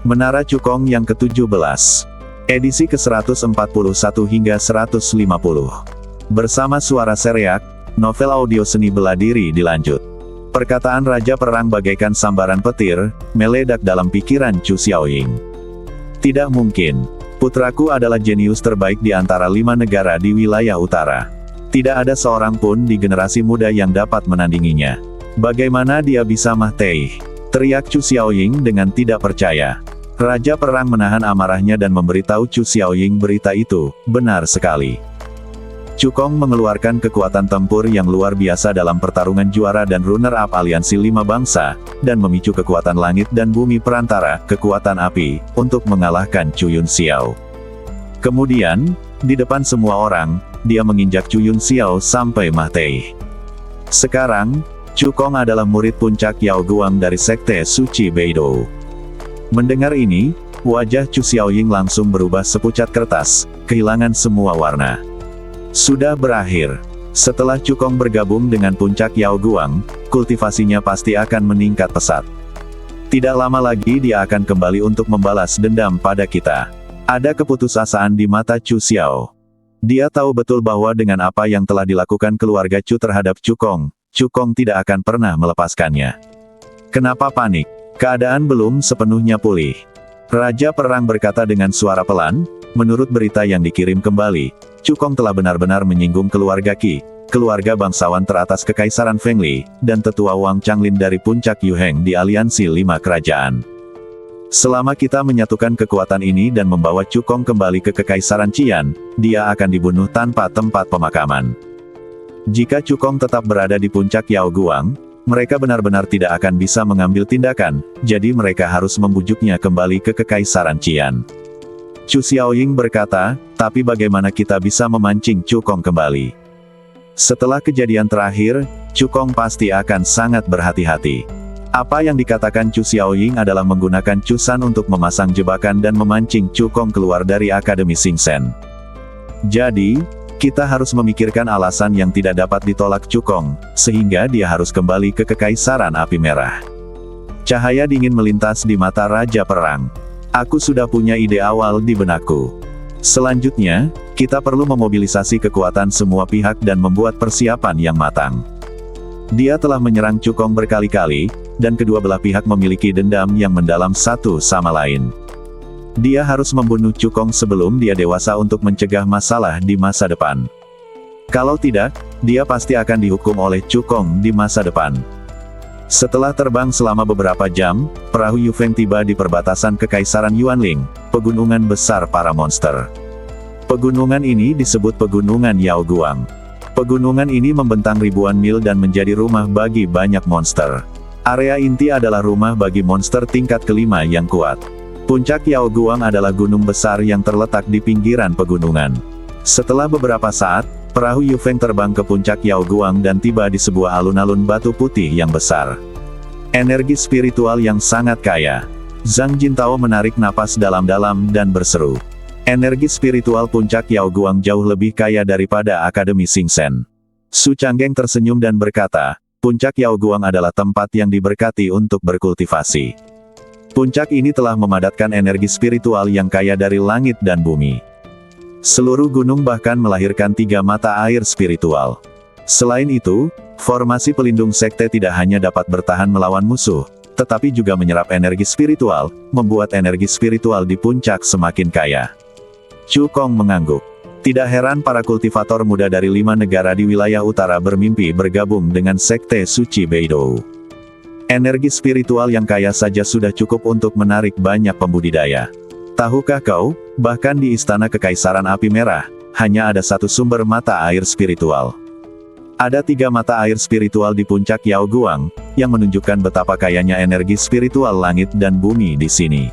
Menara Cukong yang ke-17. Edisi ke-141 hingga 150. Bersama suara seriak, novel audio seni bela diri dilanjut. Perkataan Raja Perang bagaikan sambaran petir, meledak dalam pikiran Chu Xiaoying. Tidak mungkin. Putraku adalah jenius terbaik di antara 5 negara di wilayah utara. Tidak ada seorang pun di generasi muda yang dapat menandinginya. Bagaimana dia bisa Mah Tei? Teriak Chu Xiaoying dengan tidak percaya. Raja Perang menahan amarahnya dan memberitahu Chu Xiaoying berita itu, benar sekali. Cukong mengeluarkan kekuatan tempur yang luar biasa dalam pertarungan juara dan runner-up aliansi 5 bangsa, dan memicu kekuatan langit dan bumi perantara, kekuatan api, untuk mengalahkan Chu Yunxiao. Kemudian, di depan semua orang, dia menginjak Chu Yunxiao sampai Mah Tei. Sekarang, Cukong adalah murid puncak Yao Guang dari Sekte Suci Beidou. Mendengar ini, wajah Chu Xiaoying langsung berubah sepucat kertas, kehilangan semua warna. Sudah berakhir. Setelah Cukong bergabung dengan puncak Yao Guang, kultivasinya pasti akan meningkat pesat. Tidak lama lagi dia akan kembali untuk membalas dendam pada kita. Ada keputusasaan di mata Chu Xiao. Dia tahu betul bahwa dengan apa yang telah dilakukan keluarga Chu terhadap Cukong tidak akan pernah melepaskannya. Kenapa panik? Keadaan belum sepenuhnya pulih. Raja Perang berkata dengan suara pelan, menurut berita yang dikirim kembali, Cukong telah benar-benar menyinggung keluarga Qi, keluarga bangsawan teratas Kekaisaran Fengli, dan tetua Wang Changlin dari puncak Yuheng di aliansi 5 kerajaan. Selama kita menyatukan kekuatan ini dan membawa Cukong kembali ke Kekaisaran Qian, dia akan dibunuh tanpa tempat pemakaman. Jika Cukong tetap berada di puncak Yao Guang, mereka benar-benar tidak akan bisa mengambil tindakan, jadi mereka harus membujuknya kembali ke Kekaisaran Qian. Chu Xiaoying berkata, tapi bagaimana kita bisa memancing Cukong kembali? Setelah kejadian terakhir, Cukong pasti akan sangat berhati-hati. Apa yang dikatakan Chu Xiaoying adalah menggunakan Chusan untuk memasang jebakan dan memancing Cukong keluar dari Akademi Xingchen. Jadi, kita harus memikirkan alasan yang tidak dapat ditolak Cukong, sehingga dia harus kembali ke Kekaisaran Api Merah. Cahaya dingin melintas di mata Raja Perang. Aku sudah punya ide awal di benakku. Selanjutnya, kita perlu memobilisasi kekuatan semua pihak dan membuat persiapan yang matang. Dia telah menyerang Cukong berkali-kali, dan kedua belah pihak memiliki dendam yang mendalam satu sama lain. Dia harus membunuh Cukong sebelum dia dewasa untuk mencegah masalah di masa depan. Kalau tidak, dia pasti akan dihukum oleh Cukong di masa depan. Setelah terbang selama beberapa jam, perahu Yufeng tiba di perbatasan Kekaisaran Yuanling, pegunungan besar para monster. Pegunungan ini disebut Pegunungan Yao Guang. Pegunungan ini membentang ribuan mil dan menjadi rumah bagi banyak monster. Area inti adalah rumah bagi monster tingkat kelima yang kuat. Puncak Yao Guang adalah gunung besar yang terletak di pinggiran pegunungan. Setelah beberapa saat, perahu Yufeng terbang ke puncak Yao Guang dan tiba di sebuah alun-alun batu putih yang besar. Energi spiritual yang sangat kaya. Zhang Jintao menarik napas dalam-dalam dan berseru. Energi spiritual puncak Yao Guang jauh lebih kaya daripada Akademi Xingchen. Su Changgeng tersenyum dan berkata, puncak Yao Guang adalah tempat yang diberkati untuk berkultivasi. Puncak ini telah memadatkan energi spiritual yang kaya dari langit dan bumi. Seluruh gunung bahkan melahirkan 3 mata air spiritual. Selain itu, formasi pelindung sekte tidak hanya dapat bertahan melawan musuh, tetapi juga menyerap energi spiritual, membuat energi spiritual di puncak semakin kaya. Cukong mengangguk. Tidak heran para kultivator muda dari 5 negara di wilayah utara bermimpi bergabung dengan Sekte Suci Beidou. Energi spiritual yang kaya saja sudah cukup untuk menarik banyak pembudidaya. Tahukah kau, bahkan di Istana Kekaisaran Api Merah, hanya ada satu sumber mata air spiritual. Ada 3 mata air spiritual di puncak Yao Guang, yang menunjukkan betapa kayanya energi spiritual langit dan bumi di sini.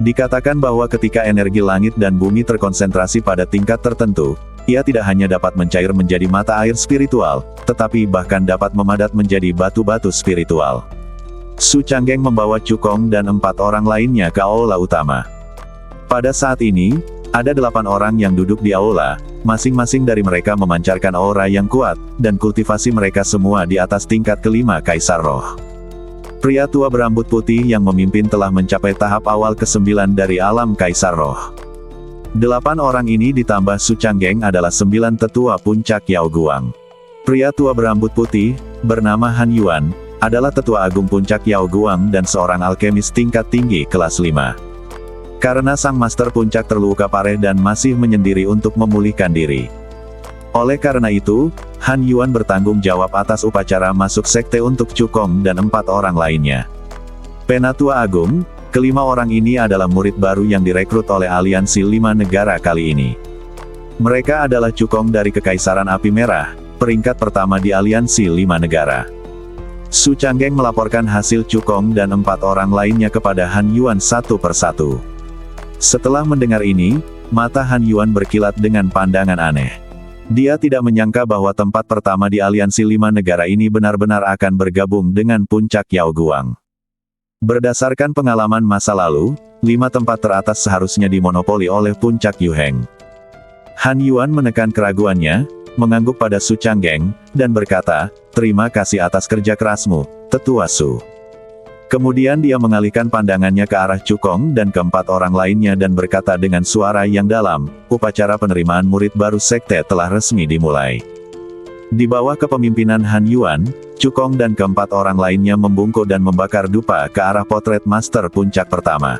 Dikatakan bahwa ketika energi langit dan bumi terkonsentrasi pada tingkat tertentu, ia tidak hanya dapat mencair menjadi mata air spiritual, tetapi bahkan dapat memadat menjadi batu-batu spiritual. Su Changgeng membawa Cukong dan 4 orang lainnya ke aula utama. Pada saat ini, ada 8 orang yang duduk di aula, masing-masing dari mereka memancarkan aura yang kuat, dan kultivasi mereka semua di atas tingkat kelima Kaisar Roh. Pria tua berambut putih yang memimpin telah mencapai tahap awal ke-9 dari alam Kaisar Roh. 8 orang ini ditambah Su Changgeng adalah 9 tetua puncak Yao Guang. Pria tua berambut putih, bernama Han Yuan, adalah tetua agung puncak Yao Guang dan seorang alkemis tingkat tinggi kelas 5. Karena sang master puncak terluka parah dan masih menyendiri untuk memulihkan diri. Oleh karena itu, Han Yuan bertanggung jawab atas upacara masuk sekte untuk Cukong dan 4 orang lainnya. Penatua Agung, kelima orang ini adalah murid baru yang direkrut oleh aliansi 5 negara kali ini. Mereka adalah Cukong dari Kekaisaran Api Merah, peringkat pertama di aliansi 5 negara. Su Changgeng melaporkan hasil Cukong dan 4 orang lainnya kepada Han Yuan satu persatu. Setelah mendengar ini, mata Han Yuan berkilat dengan pandangan aneh. Dia tidak menyangka bahwa tempat pertama di aliansi 5 negara ini benar-benar akan bergabung dengan puncak Yao Guang. Berdasarkan pengalaman masa lalu, 5 tempat teratas seharusnya dimonopoli oleh puncak Yu Heng. Han Yuan menekan keraguannya, mengangguk pada Su Changgeng, dan berkata, "Terima kasih atas kerja kerasmu, Tetua Su." Kemudian dia mengalihkan pandangannya ke arah Cukong dan ke-4 orang lainnya dan berkata dengan suara yang dalam, "Upacara penerimaan murid baru sekte telah resmi dimulai." Di bawah kepemimpinan Han Yuan, Cukong dan ke-4 orang lainnya membungkuk dan membakar dupa ke arah potret master puncak pertama.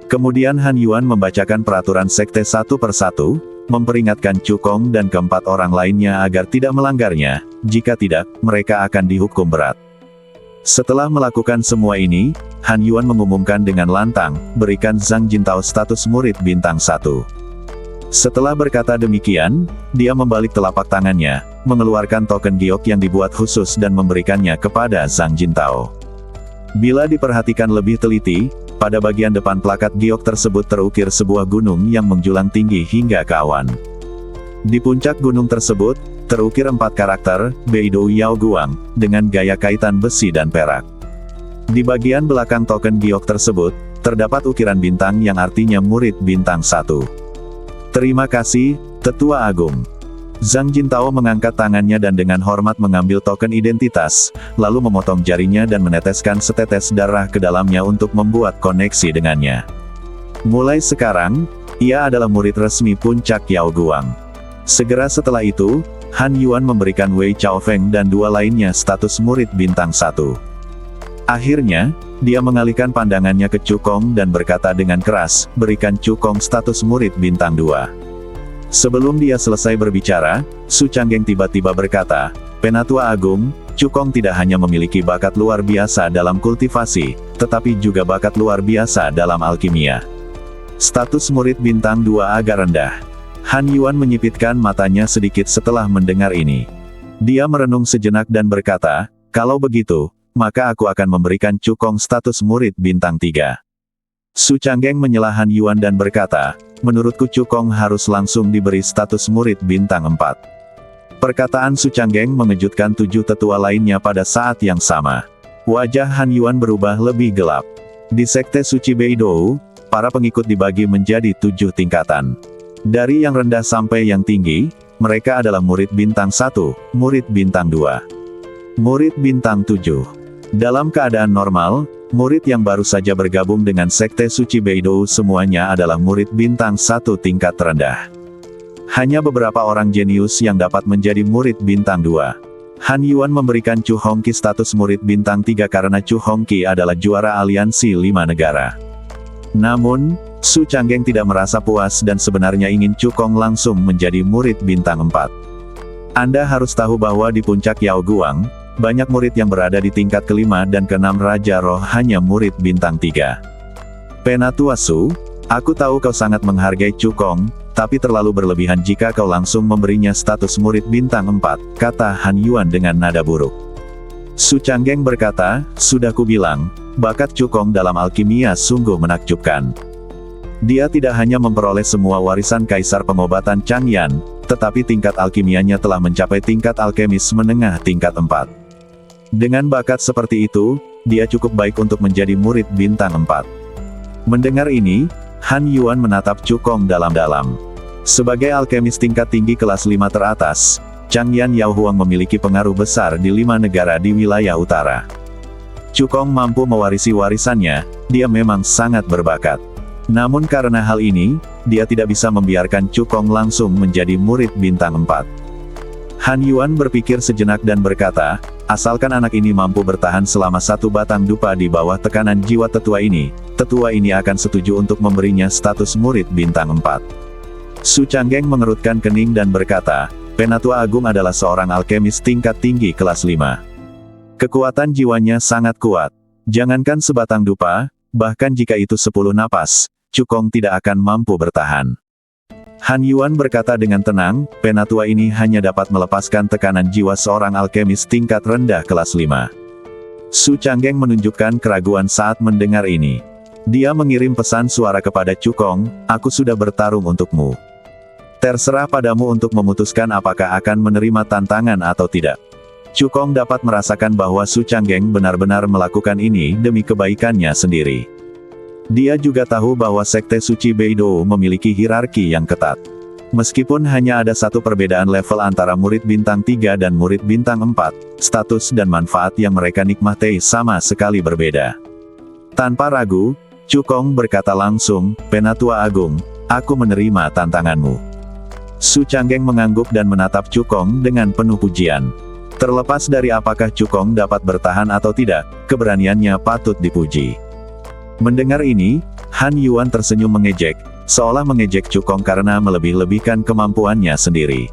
Kemudian Han Yuan membacakan peraturan sekte satu persatu, memperingatkan Cukong dan ke-4 orang lainnya agar tidak melanggarnya, jika tidak, mereka akan dihukum berat. Setelah melakukan semua ini, Han Yuan mengumumkan dengan lantang, berikan Zhang Jintao status murid bintang 1. Setelah berkata demikian, dia membalik telapak tangannya, mengeluarkan token giok yang dibuat khusus dan memberikannya kepada Zhang Jintao. Bila diperhatikan lebih teliti, pada bagian depan plakat giok tersebut terukir sebuah gunung yang menjulang tinggi hingga ke awan. Di puncak gunung tersebut, terukir 4 karakter, Beidou Yao Guang, dengan gaya kaitan besi dan perak. Di bagian belakang token giok tersebut, terdapat ukiran bintang yang artinya murid bintang 1. Terima kasih, Tetua Agung. Zhang Jintao mengangkat tangannya dan dengan hormat mengambil token identitas, lalu memotong jarinya dan meneteskan setetes darah ke dalamnya untuk membuat koneksi dengannya. Mulai sekarang, ia adalah murid resmi puncak Yao Guang. Segera setelah itu, Han Yuan memberikan Wei Chaofeng dan 2 lainnya status murid bintang 1. Akhirnya, dia mengalihkan pandangannya ke Cukong dan berkata dengan keras, berikan Cukong status murid bintang 2. Sebelum dia selesai berbicara, Su Changgeng tiba-tiba berkata, Penatua Agung, Cukong tidak hanya memiliki bakat luar biasa dalam kultivasi, tetapi juga bakat luar biasa dalam alkimia. Status murid bintang 2 agak rendah. Han Yuan menyipitkan matanya sedikit setelah mendengar ini. Dia merenung sejenak dan berkata, kalau begitu, maka aku akan memberikan Cukong status murid bintang 3. Su Changgeng menyela Han Yuan dan berkata, menurutku Cukong harus langsung diberi status murid bintang 4. Perkataan Su Changgeng mengejutkan 7 tetua lainnya pada saat yang sama. Wajah Han Yuan berubah lebih gelap. Di sekte suci Beidou, para pengikut dibagi menjadi 7 tingkatan. Dari yang rendah sampai yang tinggi, mereka adalah murid bintang 1, murid bintang 2, murid bintang 7. Dalam keadaan normal, murid yang baru saja bergabung dengan sekte suci Beidou semuanya adalah murid bintang 1 tingkat terendah. Hanya beberapa orang jenius yang dapat menjadi murid bintang 2. Han Yuan memberikan Chu Hongqi status murid bintang 3 karena Chu Hongqi adalah juara aliansi 5 negara. Namun, Su Changgeng tidak merasa puas dan sebenarnya ingin Cukong langsung menjadi murid bintang 4. Anda harus tahu bahwa di puncak Yao Guang, banyak murid yang berada di tingkat ke-5 dan ke-6 Raja Roh hanya murid bintang 3. Penatua Su, aku tahu kau sangat menghargai Cukong, tapi terlalu berlebihan jika kau langsung memberinya status murid bintang 4, kata Han Yuan dengan nada buruk. Su Changgeng berkata, sudah kubilang, bakat Cukong dalam alkimia sungguh menakjubkan. Dia tidak hanya memperoleh semua warisan Kaisar Pengobatan Changyan, tetapi tingkat alkimianya telah mencapai tingkat alkemis menengah tingkat 4. Dengan bakat seperti itu, dia cukup baik untuk menjadi murid bintang 4. Mendengar ini, Han Yuan menatap Cukong dalam-dalam. Sebagai alkemis tingkat tinggi kelas 5 teratas, Changyan Yao Huang memiliki pengaruh besar di 5 negara di wilayah utara. Cukong mampu mewarisi warisannya, dia memang sangat berbakat. Namun karena hal ini, dia tidak bisa membiarkan Cukong langsung menjadi murid bintang 4. Han Yuan berpikir sejenak dan berkata, asalkan anak ini mampu bertahan selama 1 batang dupa di bawah tekanan jiwa tetua ini akan setuju untuk memberinya status murid bintang 4. Su Canggeng mengerutkan kening dan berkata, Penatua Agung adalah seorang alkemis tingkat tinggi kelas 5. Kekuatan jiwanya sangat kuat. Jangankan sebatang dupa, bahkan jika itu 10 napas, Cukong tidak akan mampu bertahan. Han Yuan berkata dengan tenang, Penatua ini hanya dapat melepaskan tekanan jiwa seorang alkemis tingkat rendah kelas 5. Su Canggeng menunjukkan keraguan saat mendengar ini. Dia mengirim pesan suara kepada Cukong, aku sudah bertarung untukmu. Terserah padamu untuk memutuskan apakah akan menerima tantangan atau tidak. Cukong dapat merasakan bahwa Su Canggeng benar-benar melakukan ini demi kebaikannya sendiri. Dia juga tahu bahwa Sekte Suci Beidou memiliki hierarki yang ketat. Meskipun hanya ada satu perbedaan level antara murid bintang 3 dan murid bintang 4, status dan manfaat yang mereka nikmati sama sekali berbeda. Tanpa ragu, Cukong berkata langsung, Penatua Agung, aku menerima tantanganmu. Su Canggeng mengangguk dan menatap Cukong dengan penuh pujian. Terlepas dari apakah Cukong dapat bertahan atau tidak, keberaniannya patut dipuji. Mendengar ini, Han Yuan tersenyum mengejek, seolah mengejek Cukong karena melebih-lebihkan kemampuannya sendiri.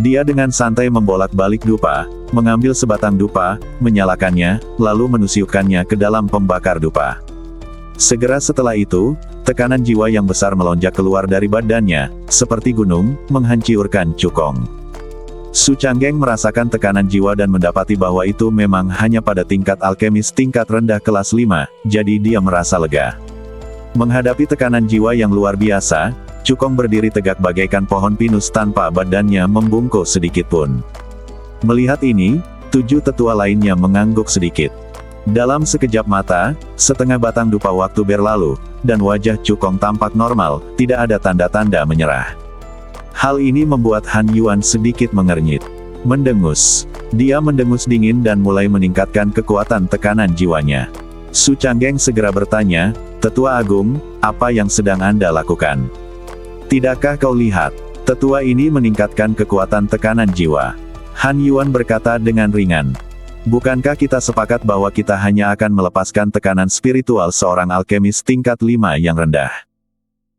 Dia dengan santai membolak-balik dupa, mengambil sebatang dupa, menyalakannya, lalu menusiukannya ke dalam pembakar dupa. Segera setelah itu, tekanan jiwa yang besar melonjak keluar dari badannya, seperti gunung, menghancurkan Cukong. Su Canggeng merasakan tekanan jiwa dan mendapati bahwa itu memang hanya pada tingkat alkemis tingkat rendah kelas 5, jadi dia merasa lega. Menghadapi tekanan jiwa yang luar biasa, Cukong berdiri tegak bagaikan pohon pinus tanpa badannya membungkuk sedikit pun. Melihat ini, 7 tetua lainnya mengangguk sedikit. Dalam sekejap mata, setengah batang dupa waktu berlalu, dan wajah Cukong tampak normal, tidak ada tanda-tanda menyerah. Hal ini membuat Han Yuan sedikit mengernyit. Mendengus. Dia mendengus dingin dan mulai meningkatkan kekuatan tekanan jiwanya. Su Canggeng segera bertanya, Tetua Agung, apa yang sedang Anda lakukan? Tidakkah kau lihat? Tetua ini meningkatkan kekuatan tekanan jiwa. Han Yuan berkata dengan ringan. Bukankah kita sepakat bahwa kita hanya akan melepaskan tekanan spiritual seorang alkemis tingkat 5 yang rendah?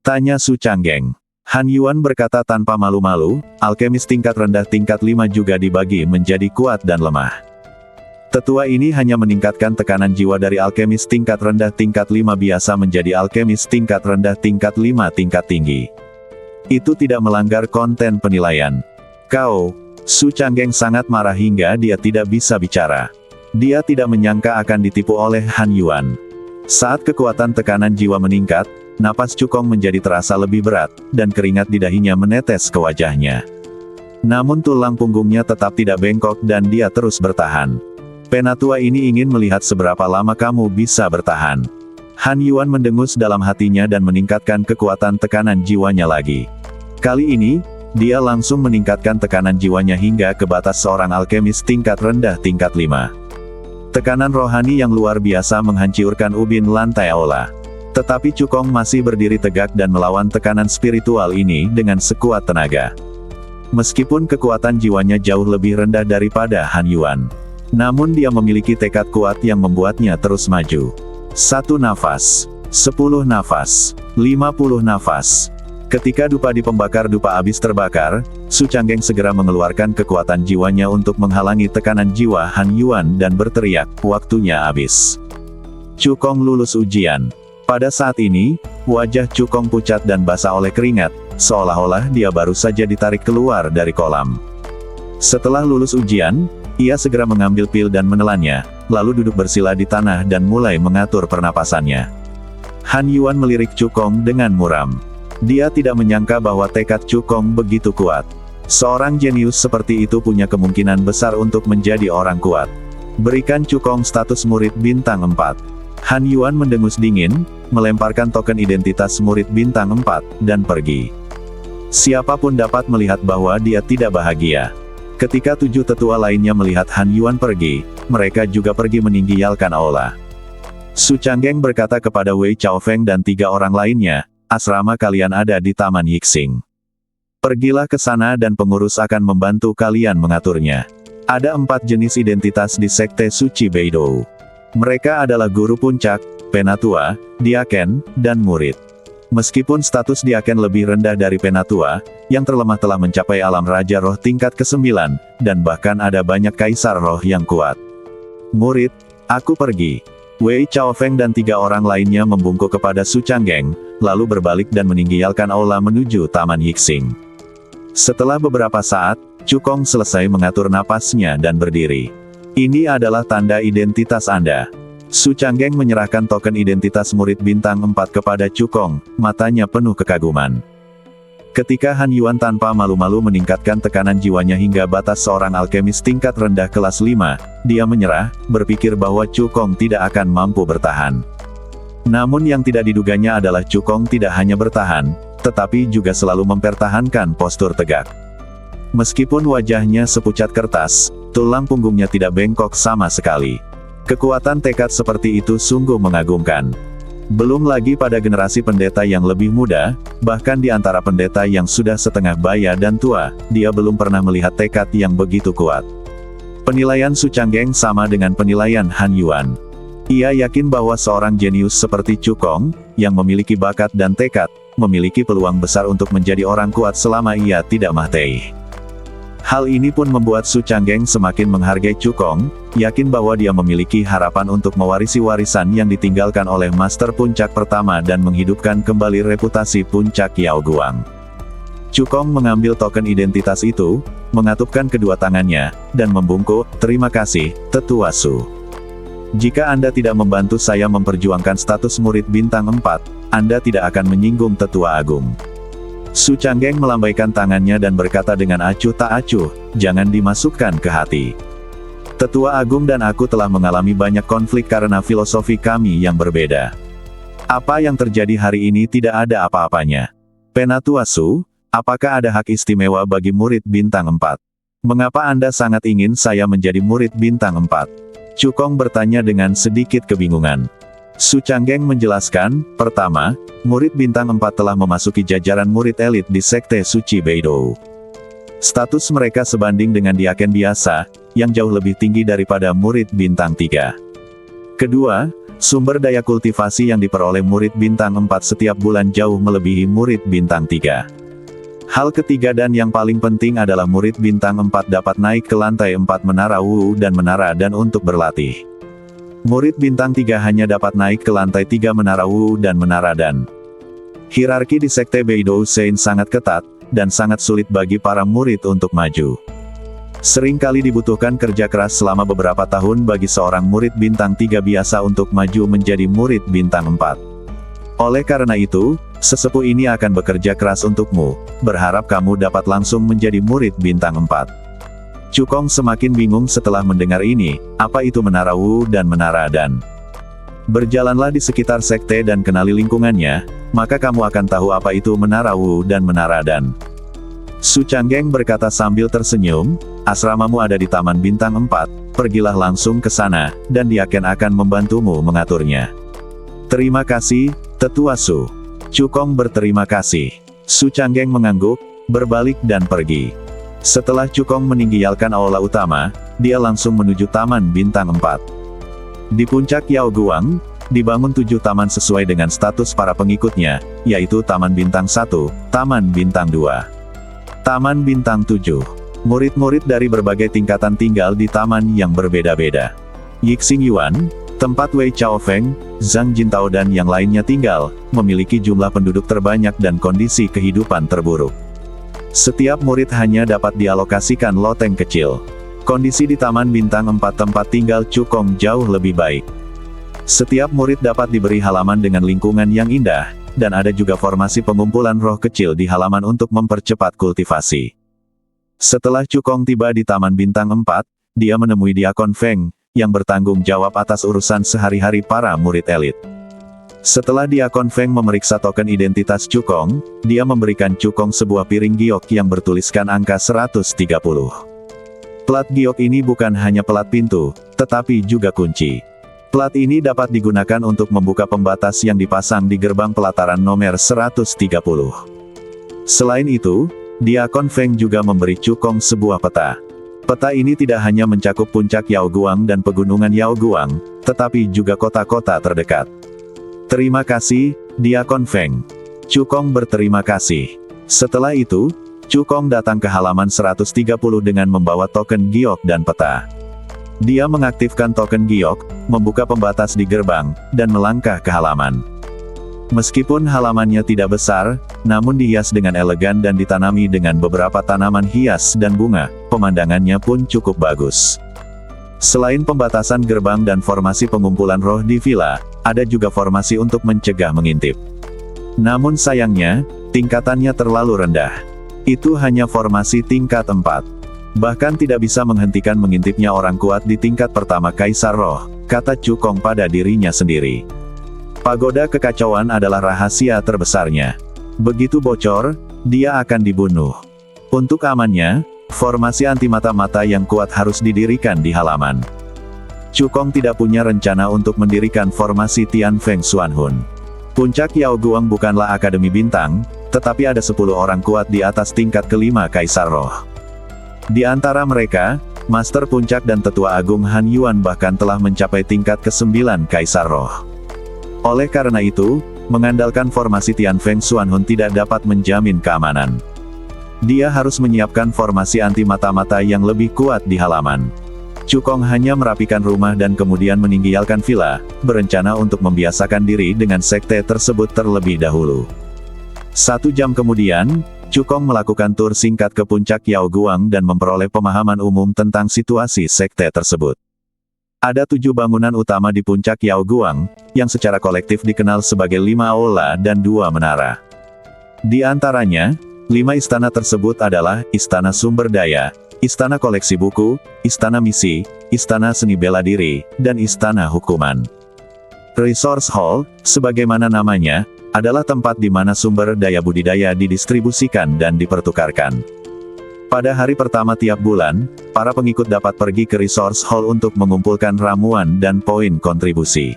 Tanya Su Canggeng. Han Yuan berkata tanpa malu-malu, alkemis tingkat rendah tingkat 5 juga dibagi menjadi kuat dan lemah. Tetua ini hanya meningkatkan tekanan jiwa dari alkemis tingkat rendah tingkat 5 biasa menjadi alkemis tingkat rendah tingkat 5 tingkat tinggi. Itu tidak melanggar konten penilaian. Kau, Su Canggeng sangat marah hingga dia tidak bisa bicara. Dia tidak menyangka akan ditipu oleh Han Yuan. Saat kekuatan tekanan jiwa meningkat, napas Cukong menjadi terasa lebih berat, dan keringat di dahinya menetes ke wajahnya. Namun tulang punggungnya tetap tidak bengkok dan dia terus bertahan. Penatua ini ingin melihat seberapa lama kamu bisa bertahan. Han Yuan mendengus dalam hatinya dan meningkatkan kekuatan tekanan jiwanya lagi. Kali ini, dia langsung meningkatkan tekanan jiwanya hingga ke batas seorang alkemis tingkat rendah tingkat 5. Tekanan rohani yang luar biasa menghancurkan ubin lantai aula. Tetapi Cukong masih berdiri tegak dan melawan tekanan spiritual ini dengan sekuat tenaga. Meskipun kekuatan jiwanya jauh lebih rendah daripada Han Yuan, namun dia memiliki tekad kuat yang membuatnya terus maju. 1 nafas, 10 nafas, 50 nafas. Ketika dupa di pembakar dupa habis terbakar, Su Canggeng segera mengeluarkan kekuatan jiwanya untuk menghalangi tekanan jiwa Han Yuan dan berteriak, waktunya habis. Cukong lulus ujian. Pada saat ini, wajah Cukong pucat dan basah oleh keringat, seolah-olah dia baru saja ditarik keluar dari kolam. Setelah lulus ujian, ia segera mengambil pil dan menelannya, lalu duduk bersila di tanah dan mulai mengatur pernapasannya. Han Yuan melirik Cukong dengan muram. Dia tidak menyangka bahwa tekad Cukong begitu kuat. Seorang jenius seperti itu punya kemungkinan besar untuk menjadi orang kuat. Berikan Cukong status murid bintang 4. Han Yuan mendengus dingin, melemparkan token identitas murid bintang 4, dan pergi. Siapapun dapat melihat bahwa dia tidak bahagia. Ketika 7 tetua lainnya melihat Han Yuan pergi, mereka juga pergi meninggalkan aula. Su Changgeng berkata kepada Wei Chaofeng dan 3 orang lainnya, asrama kalian ada di Taman Yixing. Pergilah ke sana dan pengurus akan membantu kalian mengaturnya. Ada 4 jenis identitas di Sekte Suci Beidou. Mereka adalah Guru Puncak, Penatua, Diaken, dan Murid. Meskipun status Diaken lebih rendah dari Penatua, yang terlemah telah mencapai alam Raja Roh tingkat ke-9, dan bahkan ada banyak Kaisar Roh yang kuat. Murid, aku pergi. Wei Chaofeng dan 3 orang lainnya membungkuk kepada Su Changgeng, lalu berbalik dan meninggalkan aula menuju Taman Yixing. Setelah beberapa saat, Cukong selesai mengatur napasnya dan berdiri. Ini adalah tanda identitas Anda. Su Changgeng menyerahkan token identitas murid bintang 4 kepada Cukong, matanya penuh kekaguman. Ketika Han Yuan tanpa malu-malu meningkatkan tekanan jiwanya hingga batas seorang alkemis tingkat rendah kelas 5, dia menyerah, berpikir bahwa Cukong tidak akan mampu bertahan. Namun yang tidak diduganya adalah Cukong tidak hanya bertahan, tetapi juga selalu mempertahankan postur tegak. Meskipun wajahnya sepucat kertas, tulang punggungnya tidak bengkok sama sekali. Kekuatan tekad seperti itu sungguh mengagumkan. Belum lagi pada generasi pendeta yang lebih muda, bahkan di antara pendeta yang sudah setengah baya dan tua, dia belum pernah melihat tekad yang begitu kuat. Penilaian Su Changgeng sama dengan penilaian Han Yuan. Ia yakin bahwa seorang jenius seperti Cukong, yang memiliki bakat dan tekad, memiliki peluang besar untuk menjadi orang kuat selama ia tidak mati. Hal ini pun membuat Su Changgeng semakin menghargai Cukong, yakin bahwa dia memiliki harapan untuk mewarisi warisan yang ditinggalkan oleh Master Puncak pertama dan menghidupkan kembali reputasi Puncak Yao Guang. Cukong mengambil token identitas itu, mengatupkan kedua tangannya, dan membungkuk, "Terima kasih, Tetua Su. Jika Anda tidak membantu saya memperjuangkan status murid bintang 4, Anda tidak akan menyinggung Tetua Agung." Su Changgeng melambaikan tangannya dan berkata dengan acuh tak acuh, "Jangan dimasukkan ke hati. Tetua Agung dan aku telah mengalami banyak konflik karena filosofi kami yang berbeda. Apa yang terjadi hari ini tidak ada apa-apanya. Penatua Su, apakah ada hak istimewa bagi murid bintang 4? Mengapa Anda sangat ingin saya menjadi murid bintang 4? Cukong bertanya dengan sedikit kebingungan. Su Changgeng menjelaskan, pertama, murid bintang 4 telah memasuki jajaran murid elit di Sekte Suci Beidou. Status mereka sebanding dengan Diaken biasa, yang jauh lebih tinggi daripada murid bintang 3. Kedua, sumber daya kultivasi yang diperoleh murid bintang 4 setiap bulan jauh melebihi murid bintang 3. Hal ketiga dan yang paling penting adalah murid bintang 4 dapat naik ke lantai 4 Menara Wu dan Menara Dan untuk berlatih. Murid bintang 3 hanya dapat naik ke lantai 3 Menara Wu dan Menara Dan. Hierarki di Sekte Beidou Sein sangat ketat, dan sangat sulit bagi para murid untuk maju. Seringkali dibutuhkan kerja keras selama beberapa tahun bagi seorang murid bintang 3 biasa untuk maju menjadi murid bintang 4. Oleh karena itu, sesepuh ini akan bekerja keras untukmu, berharap kamu dapat langsung menjadi murid bintang 4. Cukong semakin bingung setelah mendengar ini, apa itu Menara Wu dan Menara Dan? Berjalanlah di sekitar sekte dan kenali lingkungannya, maka kamu akan tahu apa itu Menara Wu dan Menara Dan. Su Changgeng berkata sambil tersenyum, asramamu ada di Taman Bintang 4, pergilah langsung ke sana, dan Diaken akan membantumu mengaturnya. Terima kasih, Tetua Su. Cukong berterima kasih. Su Changgeng mengangguk, berbalik dan pergi. Setelah Cukong meninggalkan aula utama, dia langsung menuju Taman Bintang 4. Di puncak Yao Guang, dibangun 7 taman sesuai dengan status para pengikutnya, yaitu Taman Bintang 1, Taman Bintang 2, Taman Bintang 7. Murid-murid dari berbagai tingkatan tinggal di taman yang berbeda-beda. Yixing Yuan, tempat Wei Chaofeng, Zhang Jintao dan yang lainnya tinggal, memiliki jumlah penduduk terbanyak dan kondisi kehidupan terburuk. Setiap murid hanya dapat dialokasikan loteng kecil. Kondisi di Taman Bintang 4 tempat tinggal Cukong jauh lebih baik. Setiap murid dapat diberi halaman dengan lingkungan yang indah, dan ada juga formasi pengumpulan roh kecil di halaman untuk mempercepat kultivasi. Setelah Cukong tiba di Taman Bintang 4, dia menemui Diakon Feng, yang bertanggung jawab atas urusan sehari-hari para murid elit. Setelah Diakon Feng memeriksa token identitas Cukong, dia memberikan Cukong sebuah piring giok yang bertuliskan angka 130. Plat giok ini bukan hanya pelat pintu, tetapi juga kunci. Plat ini dapat digunakan untuk membuka pembatas yang dipasang di gerbang pelataran nomor 130. Selain itu, Diakon Feng juga memberi Cukong sebuah peta. Peta ini tidak hanya mencakup puncak Yaoguang dan pegunungan Yaoguang, tetapi juga kota-kota terdekat. Terima kasih, Diakon Feng. Cukong berterima kasih. Setelah itu, Cukong datang ke halaman 130 dengan membawa token giok dan peta. Dia mengaktifkan token giok, membuka pembatas di gerbang, dan melangkah ke halaman. Meskipun halamannya tidak besar, namun dihias dengan elegan dan ditanami dengan beberapa tanaman hias dan bunga, pemandangannya pun cukup bagus. Selain pembatasan gerbang dan formasi pengumpulan roh di villa, ada juga formasi untuk mencegah mengintip. Namun sayangnya, tingkatannya terlalu rendah. Itu hanya formasi tingkat 4. Bahkan tidak bisa menghentikan mengintipnya orang kuat di tingkat pertama Kaisar Roh, kata Cukong pada dirinya sendiri. Pagoda kekacauan adalah rahasia terbesarnya. Begitu bocor, dia akan dibunuh. Untuk amannya, formasi anti mata-mata yang kuat harus didirikan di halaman. Cukong tidak punya rencana untuk mendirikan formasi Tian Feng Xuanhun. Puncak Yaoguang bukanlah Akademi Bintang, tetapi ada 10 orang kuat di atas tingkat kelima Kaisar Roh. Di antara mereka, Master Puncak dan Tetua Agung Han Yuan bahkan telah mencapai tingkat ke-9 Kaisar Roh. Oleh karena itu, mengandalkan formasi Tian Feng Xuanhun tidak dapat menjamin keamanan. Dia harus menyiapkan formasi anti mata-mata yang lebih kuat di halaman. Cukong hanya merapikan rumah dan kemudian meninggalkan villa, berencana untuk membiasakan diri dengan sekte tersebut terlebih dahulu. 1 jam kemudian, Cukong melakukan tur singkat ke puncak Yaoguang dan memperoleh pemahaman umum tentang situasi sekte tersebut. Ada 7 bangunan utama di puncak Yaoguang, yang secara kolektif dikenal sebagai 5 aula dan 2 menara. Di antaranya, 5 istana tersebut adalah Istana Sumber Daya, Istana Koleksi Buku, Istana Misi, Istana Seni Bela Diri, dan Istana Hukuman. Resource Hall, sebagaimana namanya, adalah tempat di mana sumber daya budidaya didistribusikan dan dipertukarkan. Pada hari pertama tiap bulan, para pengikut dapat pergi ke Resource Hall untuk mengumpulkan ramuan dan poin kontribusi.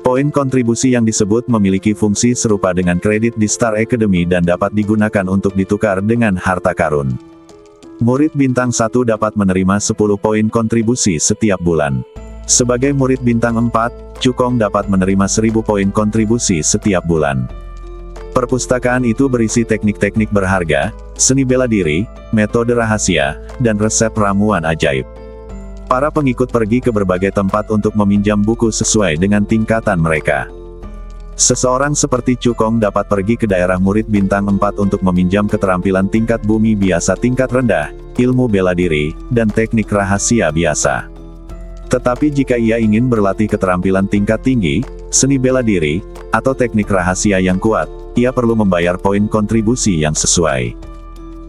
Poin kontribusi yang disebut memiliki fungsi serupa dengan kredit di Star Academy dan dapat digunakan untuk ditukar dengan harta karun. Murid bintang 1 dapat menerima 10 poin kontribusi setiap bulan. Sebagai murid bintang 4, Cukong dapat menerima 1000 poin kontribusi setiap bulan. Perpustakaan itu berisi teknik-teknik berharga, seni bela diri, metode rahasia, dan resep ramuan ajaib. Para pengikut pergi ke berbagai tempat untuk meminjam buku sesuai dengan tingkatan mereka. Seseorang seperti Cukong dapat pergi ke daerah murid bintang 4 untuk meminjam keterampilan tingkat bumi biasa tingkat rendah, ilmu bela diri, dan teknik rahasia biasa. Tetapi jika ia ingin berlatih keterampilan tingkat tinggi, seni bela diri, atau teknik rahasia yang kuat, ia perlu membayar poin kontribusi yang sesuai.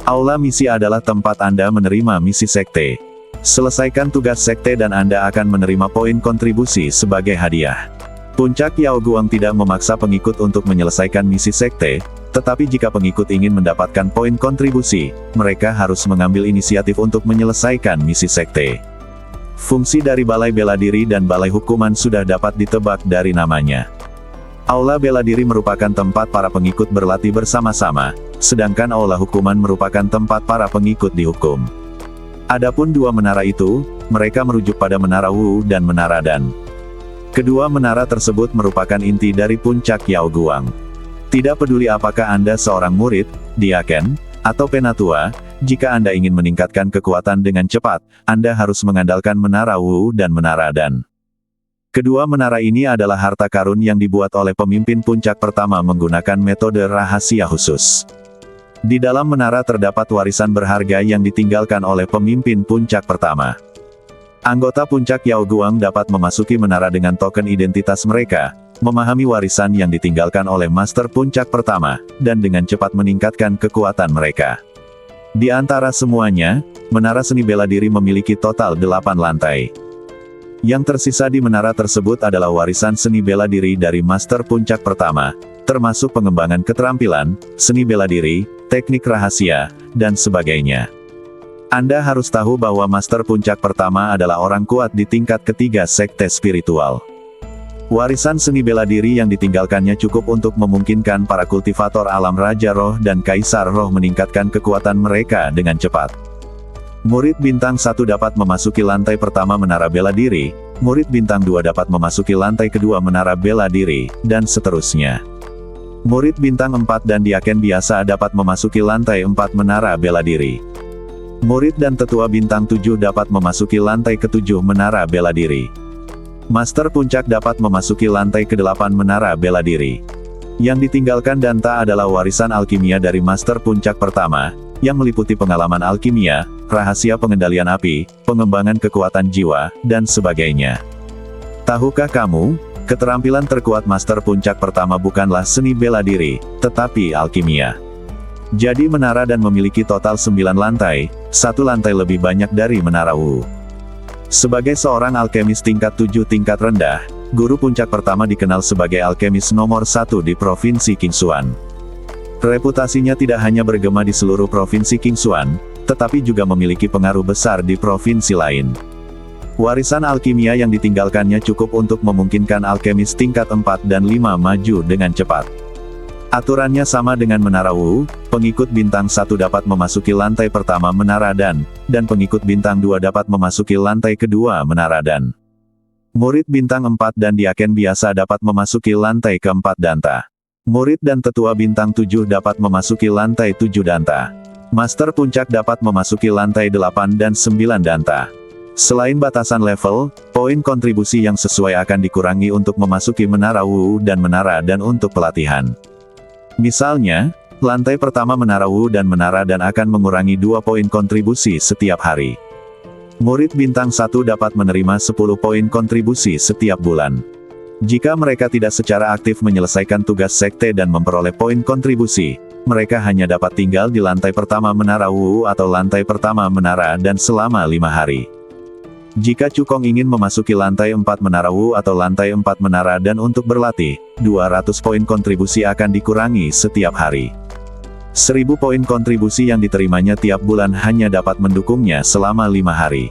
Aula misi adalah tempat Anda menerima misi sekte. Selesaikan tugas sekte dan Anda akan menerima poin kontribusi sebagai hadiah. Puncak Yaoguang tidak memaksa pengikut untuk menyelesaikan misi sekte, tetapi jika pengikut ingin mendapatkan poin kontribusi, mereka harus mengambil inisiatif untuk menyelesaikan misi sekte. Fungsi dari Balai Bela Diri dan Balai Hukuman sudah dapat ditebak dari namanya. Aula Bela Diri merupakan tempat para pengikut berlatih bersama-sama, sedangkan Aula Hukuman merupakan tempat para pengikut dihukum. Adapun 2 menara itu, mereka merujuk pada Menara Wu dan Menara Dan. Kedua menara tersebut merupakan inti dari puncak Yaoguang. Tidak peduli apakah Anda seorang murid, diaken, atau penatua, jika Anda ingin meningkatkan kekuatan dengan cepat, Anda harus mengandalkan Menara Wu dan Menara Dan. Kedua menara ini adalah harta karun yang dibuat oleh pemimpin puncak pertama menggunakan metode rahasia khusus. Di dalam menara terdapat warisan berharga yang ditinggalkan oleh pemimpin puncak pertama. Anggota puncak Yaoguang dapat memasuki menara dengan token identitas mereka, memahami warisan yang ditinggalkan oleh master puncak pertama, dan dengan cepat meningkatkan kekuatan mereka. Di antara semuanya, Menara Seni Bela Diri memiliki total 8 lantai. Yang tersisa di menara tersebut adalah warisan seni bela diri dari Master Puncak pertama, termasuk pengembangan keterampilan, seni bela diri, teknik rahasia, dan sebagainya. Anda harus tahu bahwa Master Puncak pertama adalah orang kuat di tingkat ketiga sekte spiritual. Warisan seni bela diri yang ditinggalkannya cukup untuk memungkinkan para kultivator alam Raja Roh dan Kaisar Roh meningkatkan kekuatan mereka dengan cepat. Murid bintang 1 dapat memasuki lantai pertama menara bela diri, murid bintang 2 dapat memasuki lantai kedua menara bela diri, dan seterusnya. Murid bintang 4 dan diaken biasa dapat memasuki lantai 4 menara bela diri. Murid dan tetua bintang 7 dapat memasuki lantai ke-7 menara bela diri. Master Puncak dapat memasuki lantai ke-8 menara bela diri. Yang ditinggalkan Danta adalah warisan alkimia dari Master Puncak pertama, yang meliputi pengalaman alkimia, rahasia pengendalian api, pengembangan kekuatan jiwa, dan sebagainya. Tahukah kamu, keterampilan terkuat Master Puncak pertama bukanlah seni bela diri, tetapi alkimia. Jadi menara dan memiliki total 9 lantai, 1 lantai lebih banyak dari menara Wu. Sebagai seorang alkemis tingkat 7 tingkat rendah, guru puncak pertama dikenal sebagai alkemis nomor 1 di Provinsi Qingxuan. Reputasinya tidak hanya bergema di seluruh Provinsi Qingxuan, tetapi juga memiliki pengaruh besar di provinsi lain. Warisan alkimia yang ditinggalkannya cukup untuk memungkinkan alkemis tingkat 4 dan 5 maju dengan cepat. Aturannya sama dengan menara Wu, pengikut bintang 1 dapat memasuki lantai pertama menara dan pengikut bintang 2 dapat memasuki lantai kedua menara dan. Murid bintang 4 dan diaken biasa dapat memasuki lantai keempat Danta. Murid dan tetua bintang 7 dapat memasuki lantai 7 Danta. Master Puncak dapat memasuki lantai 8 dan 9 Danta. Selain batasan level, poin kontribusi yang sesuai akan dikurangi untuk memasuki menara Wu dan untuk pelatihan. Misalnya, lantai pertama menara Wu dan akan mengurangi 2 poin kontribusi setiap hari. Murid bintang 1 dapat menerima 10 poin kontribusi setiap bulan. Jika mereka tidak secara aktif menyelesaikan tugas sekte dan memperoleh poin kontribusi, mereka hanya dapat tinggal di lantai pertama menara Wu atau lantai pertama menara dan selama 5 hari. Jika Cukong ingin memasuki lantai 4 menara Wu atau lantai 4 menara dan untuk berlatih, 200 poin kontribusi akan dikurangi setiap hari. 1000 poin kontribusi yang diterimanya tiap bulan hanya dapat mendukungnya selama 5 hari.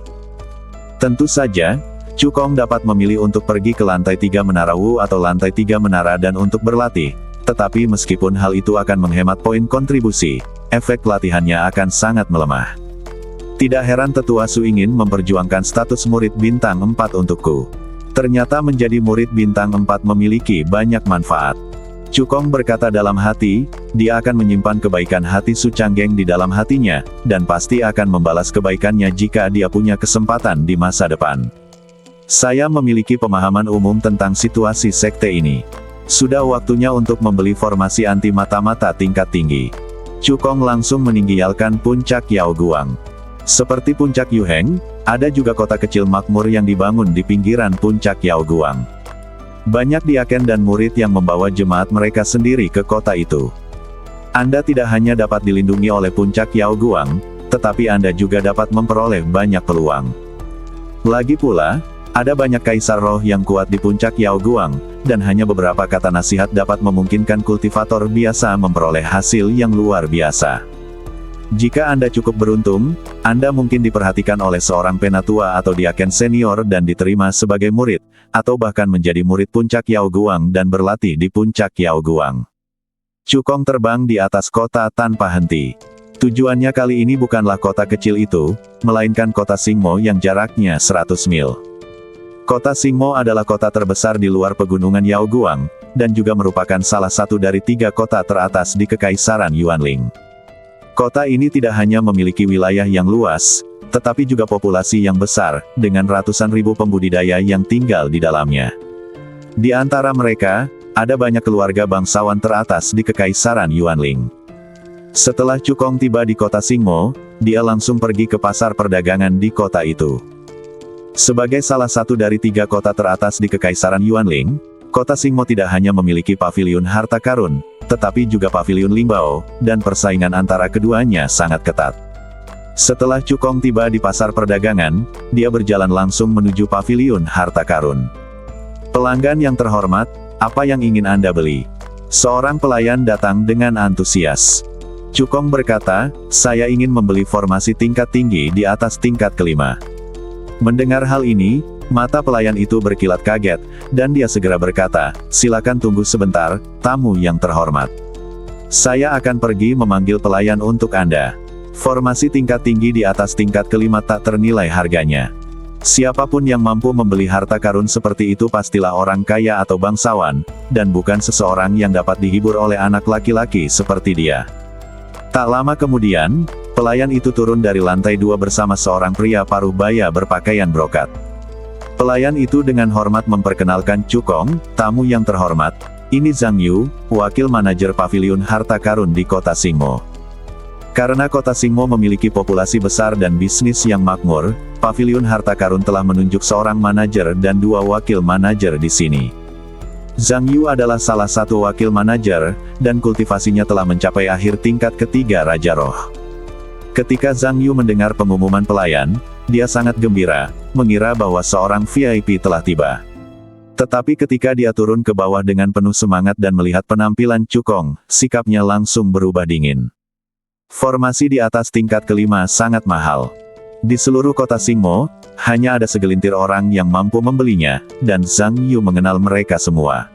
Tentu saja, Cukong dapat memilih untuk pergi ke lantai 3 menara Wu atau lantai 3 menara dan untuk berlatih, tetapi meskipun hal itu akan menghemat poin kontribusi, efek latihannya akan sangat melemah. Tidak heran tetua Su ingin memperjuangkan status murid bintang 4 untukku. Ternyata menjadi murid bintang 4 memiliki banyak manfaat. Cukong berkata dalam hati, dia akan menyimpan kebaikan hati Su Canggeng di dalam hatinya, dan pasti akan membalas kebaikannya jika dia punya kesempatan di masa depan. Saya memiliki pemahaman umum tentang situasi sekte ini. Sudah waktunya untuk membeli formasi anti mata-mata tingkat tinggi. Cukong langsung meninggalkan puncak Yao Guang. Seperti puncak Yuheng, ada juga kota kecil makmur yang dibangun di pinggiran puncak Yao Guang. Banyak diaken dan murid yang membawa jemaat mereka sendiri ke kota itu. Anda tidak hanya dapat dilindungi oleh puncak Yao Guang, tetapi Anda juga dapat memperoleh banyak peluang. Lagi pula, ada banyak kaisar roh yang kuat di puncak Yao Guang, dan hanya beberapa kata nasihat dapat memungkinkan kultivator biasa memperoleh hasil yang luar biasa. Jika Anda cukup beruntung, Anda mungkin diperhatikan oleh seorang penatua atau diaken senior dan diterima sebagai murid, atau bahkan menjadi murid puncak Yao Guang dan berlatih di puncak Yao Guang. Cukong terbang di atas kota tanpa henti. Tujuannya kali ini bukanlah kota kecil itu, melainkan kota Singmo yang jaraknya 100 mil. Kota Singmo adalah kota terbesar di luar pegunungan Yao Guang, dan juga merupakan salah satu dari 3 kota teratas di Kekaisaran Yuanling. Kota ini tidak hanya memiliki wilayah yang luas, tetapi juga populasi yang besar, dengan ratusan ribu pembudidaya yang tinggal di dalamnya. Di antara mereka, ada banyak keluarga bangsawan teratas di Kekaisaran Yuanling. Setelah Cukong tiba di kota Singmo, dia langsung pergi ke pasar perdagangan di kota itu. Sebagai salah satu dari 3 kota teratas di Kekaisaran Yuanling, kota Singmo tidak hanya memiliki paviliun harta karun, tetapi juga paviliun Lingbao, dan persaingan antara keduanya sangat ketat. Setelah Cukong tiba di pasar perdagangan, dia berjalan langsung menuju paviliun harta karun. Pelanggan yang terhormat, apa yang ingin Anda beli? Seorang pelayan datang dengan antusias. Cukong berkata, saya ingin membeli formasi tingkat tinggi di atas tingkat kelima. Mendengar hal ini, mata pelayan itu berkilat kaget, dan dia segera berkata, silakan tunggu sebentar, tamu yang terhormat. Saya akan pergi memanggil pelayan untuk Anda. Formasi tingkat tinggi di atas tingkat kelima tak ternilai harganya. Siapapun yang mampu membeli harta karun seperti itu pastilah orang kaya atau bangsawan, dan bukan seseorang yang dapat dihibur oleh anak laki-laki seperti dia. Tak lama kemudian, pelayan itu turun dari lantai 2 bersama seorang pria paruh baya berpakaian brokat. Pelayan itu dengan hormat memperkenalkan Cukong, tamu yang terhormat, ini Zhang Yu, wakil manajer paviliun harta karun di kota Singmo. Karena kota Singmo memiliki populasi besar dan bisnis yang makmur, paviliun harta karun telah menunjuk seorang manajer dan 2 wakil manajer di sini. Zhang Yu adalah salah satu wakil manajer, dan kultivasinya telah mencapai akhir tingkat ketiga Raja Roh. Ketika Zhang Yu mendengar pengumuman pelayan, dia sangat gembira, mengira bahwa seorang VIP telah tiba. Tetapi ketika dia turun ke bawah dengan penuh semangat dan melihat penampilan Cukong, sikapnya langsung berubah dingin. Formasi di atas tingkat kelima sangat mahal. Di seluruh kota Singmo, hanya ada segelintir orang yang mampu membelinya, dan Zhang Yu mengenal mereka semua.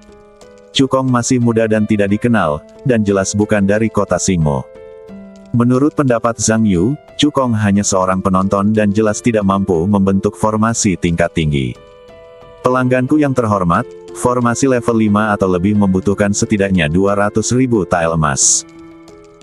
Cukong masih muda dan tidak dikenal, dan jelas bukan dari kota Singmo. Menurut pendapat Zhang Yu, Cukong hanya seorang penonton dan jelas tidak mampu membentuk formasi tingkat tinggi. Pelangganku yang terhormat, formasi level 5 atau lebih membutuhkan setidaknya 200.000 tael emas.